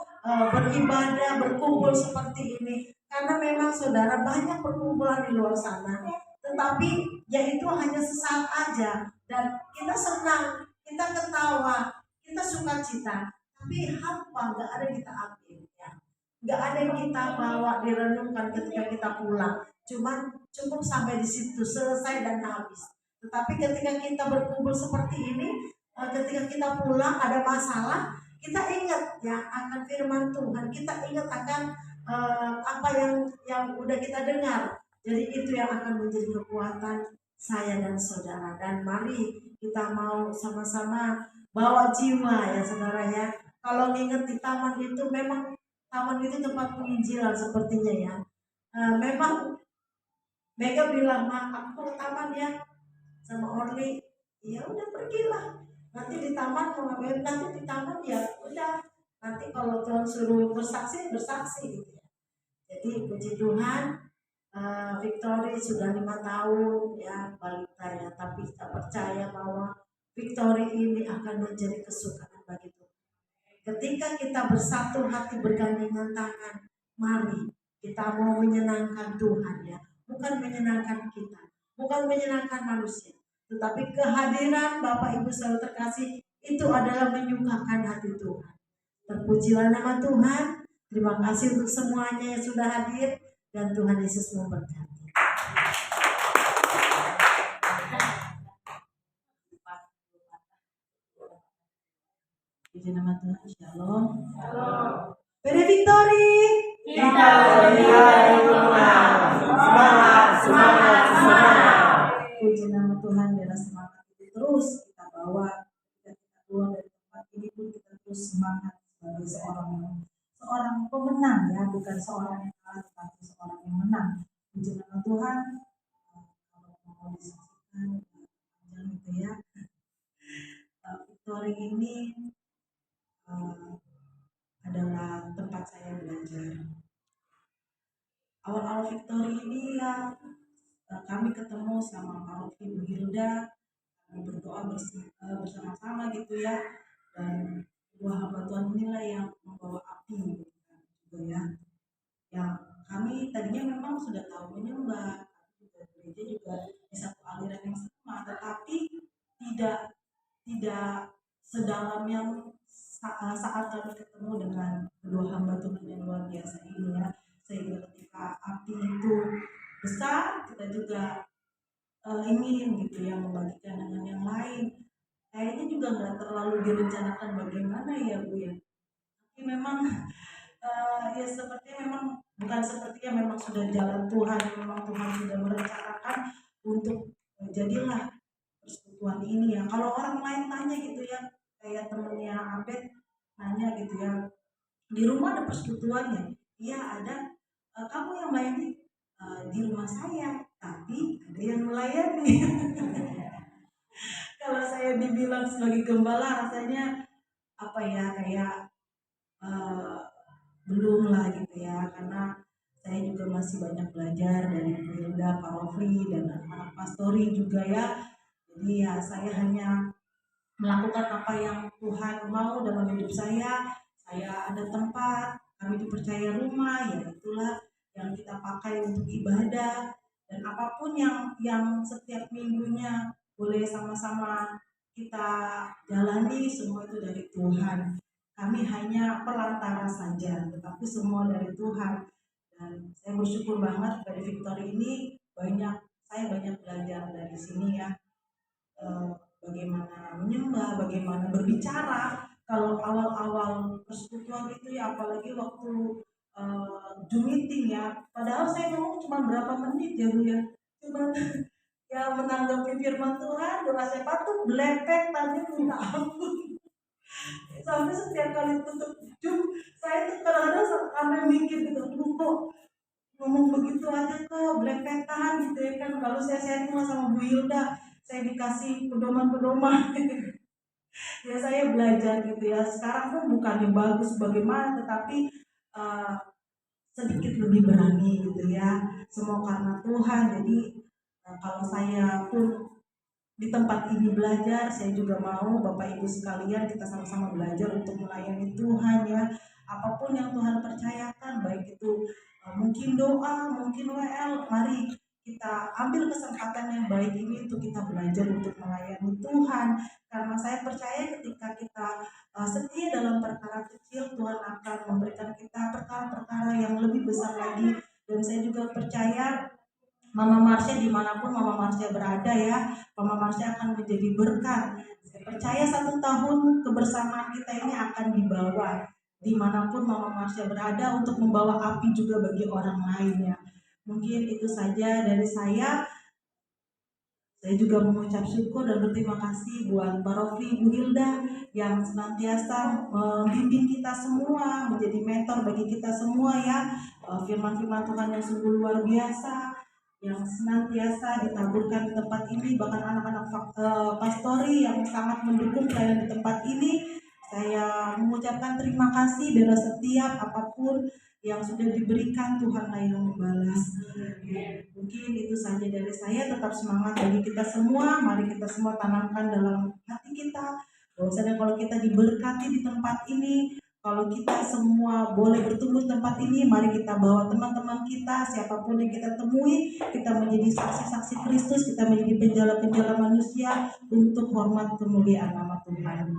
beribadah, berkumpul seperti ini. Karena memang saudara banyak perkumpulan di luar sana, tetapi ya itu hanya sesaat aja, dan kita senang, kita ketawa, kita sukacita, tapi hampa nggak ada yang kita ambil ya, nggak ada yang kita bawa direnungkan ketika kita pulang, cuman cukup sampai di situ selesai dan habis. Tetapi ketika kita berkumpul seperti ini, ketika kita pulang ada masalah, kita ingat ya akan firman Tuhan, kita ingat akan apa yang udah kita dengar. Jadi itu yang akan menjadi kekuatan saya dan saudara. Dan mari kita mau sama-sama bawa jiwa ya saudara ya. Kalau nginget di taman itu, memang taman itu tempat penginjilan sepertinya ya. Memang Mega bilang, "Ma, aku ke taman ya," sama Orly. Ya udah pergilah. Nanti di taman mau ngapain? Nanti di taman ya udah. Nanti kalau Tuhan suruh bersaksi gitu ya. Jadi puji Tuhan, Victory sudah 5 tahun ya balita ya, tapi kita percaya bahwa Victory ini akan menjadi kesukaan bagi Tuhan. Ketika kita bersatu hati bergandengan tangan, mari kita mau menyenangkan Tuhan ya, bukan menyenangkan kita, bukan menyenangkan manusia, tetapi kehadiran Bapak Ibu Saudara terkasih itu adalah menyukakan hati Tuhan. Terpujilah nama Tuhan. Terima kasih untuk semuanya yang sudah hadir, dan Tuhan Yesus memberkati. Puji nama Tuhan. Shalom. PD Victory. Kita lebih dari pemenang. Semangat. Puji nama Tuhan, biarlah semangat itu terus kita bawa. Ketika kita keluar dari tempat ini pun kita terus semangat sebagai seorang pemenang ya, bukan seorang yang kalah, tetapi seorang yang menang. Puji nama Tuhan. Kalau mau disaksikan panjang gitu ya. Victory ini adalah tempat saya belajar. Awal-awal Victory ini ya kami ketemu sama Pak Rofli, Bu Hilda, kami berdoa bersama-sama gitu ya, dan dua hamba Tuhan inilah yang membawa api gitu ya. Yang kami tadinya memang sudah tahu menyembah, juga gereja juga di satu aliran yang sama, tetapi tidak sedalam yang saat kami ketemu dengan kedua hamba Tuhan yang luar biasa ini ya. Sehingga ketika api itu besar, kita juga ingin gitu ya membagikan dengan yang lain. Kayaknya juga nggak terlalu direncanakan bagaimana ya Bu ya. Tapi memang ya sepertinya memang bukan sepertinya, memang sudah jalan Tuhan, memang Tuhan sudah merencanakan untuk jadilah persekutuan ini ya. Kalau orang lain tanya gitu ya, kayak temennya Abed nanya gitu ya, di rumah ada persekutuannya? Iya ada. Kamu yang melayani? Di rumah saya, tapi ada yang melayani. Kalau saya dibilang sebagai gembala, rasanya apa ya, kayak belum lah gitu ya, karena saya juga masih banyak belajar dari Bu Hilda, Pak Rofli, dan anak-anak pastori juga ya. Jadi ya saya hanya melakukan apa yang Tuhan mau dalam hidup saya. Saya ada tempat, kami dipercaya rumah, ya itulah yang kita pakai untuk ibadah. Dan apapun yang setiap minggunya boleh sama-sama kita jalani, semua itu dari Tuhan. Kami hanya perantara saja, tetapi semua dari Tuhan. Dan saya bersyukur banget dari Victory ini saya banyak belajar dari sini ya. Bagaimana menyembah, bagaimana berbicara. Kalau awal-awal persekutuan itu ya, apalagi waktu Zoom meeting ya, padahal saya ngomong cuma berapa menit ya Bu ya, cuma ya menanggapi firman Tuhan, doa saya patuh belepek tadi minta ampun. Sampai setiap kali tutup Zoom, saya tuh kadang-kadang sampai mikir gitu, aduh kok ngomong begitu aja kok belepetan gitu ya kan. Kalau saya sharing sama Bu Hilda, saya dikasih pedoman-pedoman. Ya saya belajar gitu ya. Sekarang pun bukannya bagus bagaimana, tetapi sedikit lebih berani gitu ya. Semua karena Tuhan. Jadi kalau saya pun di tempat ini belajar, saya juga mau Bapak Ibu sekalian kita sama-sama belajar untuk melayani Tuhan ya. Apapun yang Tuhan percayakan, baik itu mungkin doa, mungkin WL, mari kita ambil kesempatan yang baik ini untuk kita belajar untuk melayani Tuhan. Karena saya percaya ketika kita setia dalam perkara kecil, Tuhan akan memberikan kita perkara-perkara yang lebih besar lagi. Dan saya juga percaya Mama Marsha dimanapun Mama Marsha berada ya, Mama Marsha akan menjadi berkat. Saya percaya 1 tahun kebersamaan kita ini akan dibawa dimanapun Mama Marsha berada untuk membawa api juga bagi orang lainnya. Mungkin itu saja dari saya. Saya juga mengucap syukur dan berterima kasih buat Pak Rofli, Bu Hilda yang senantiasa membimbing kita semua, menjadi mentor bagi kita semua ya. Firman-firman Tuhan yang sungguh luar biasa, yang senantiasa ditaburkan di tempat ini, bahkan anak-anak pastori yang sangat mendukung pelayanan di tempat ini. Saya mengucapkan terima kasih bila setiap apapun yang sudah diberikan, Tuhanlah yang membalas. Mungkin itu saja dari saya. Tetap semangat bagi kita semua. Mari kita semua tanamkan dalam hati kita bahwasanya kalau kita diberkati di tempat ini, kalau kita semua boleh bertumbuh di tempat ini, mari kita bawa teman-teman kita, siapapun yang kita temui, kita menjadi saksi-saksi Kristus, kita menjadi penjala-penjala manusia untuk hormat kemuliaan nama Tuhan.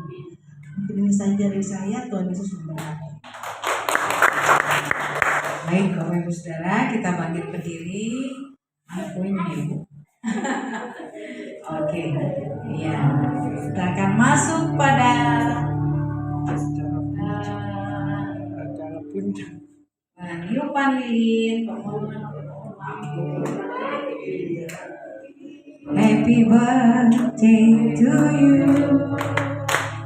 Mungkin ini saja dari saya. Tuhan Yesus memberkati. Baik, Bapak Ibu Saudara, kita bangkit berdiri. Kuenya Ibu. Oke, ya. Kita akan masuk pada peniupan lilin, Happy birthday to you.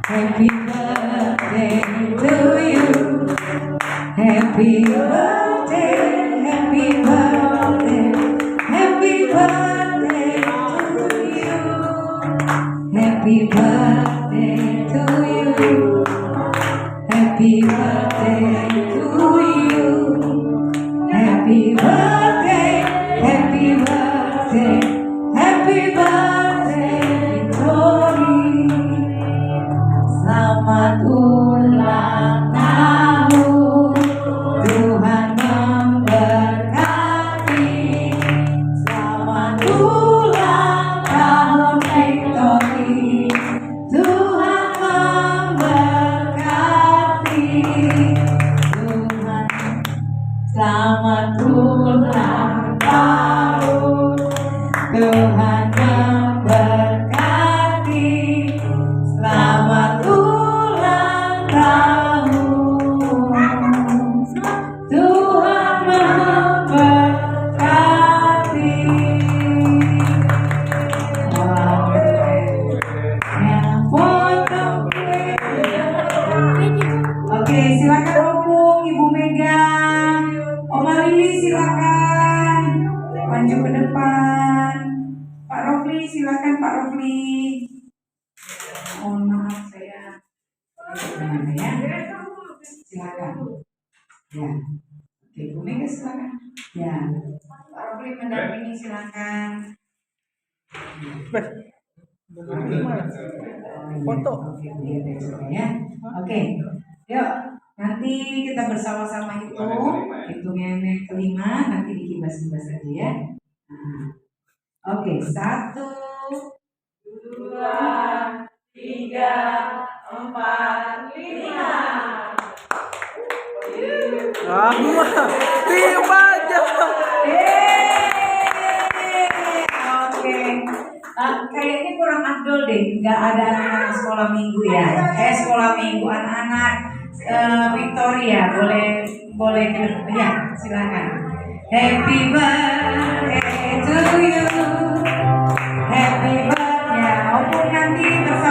Happy birthday to you. Happy birthday, happy birthday, happy birthday to you. Happy birthday to you. Happy birthday to you. Happy birthday, happy birthday, happy birthday, Victory. Selamat ulang tahun, Tuhan memberkati. Selamat ulang tahun, Victory. Tuhan memberkati. Tuhan, selamat ulang tahun, Tuhan memberkati. Selamat ulang tahun, Tuhan memberkati. Yang potong kue. Oke, silakan Opung, Ibu Mega, Oma Lili silakan maju ke depan. Pak Rofli silakan Pak Rofli. Mohon maaf saya ya. Silakan. Ya. Oke, Bu Mega silakan. Ya, Pak Rofli mendampingi silakan. Foto. Oke, lihat ya coba ya. Oke, yuk. Nanti kita bersama-sama hitung yang kelima, nanti dikibas-kibas aja ya. Nah. Oke, 1, 2, 3, 4, 5. Tiba aja. Oke. Kayaknya kurang afdol deh, nggak ada anak-anak sekolah minggu ya. Sekolah minggu anak-anak Victoria boleh ya silakan. Happy birthday to you, happy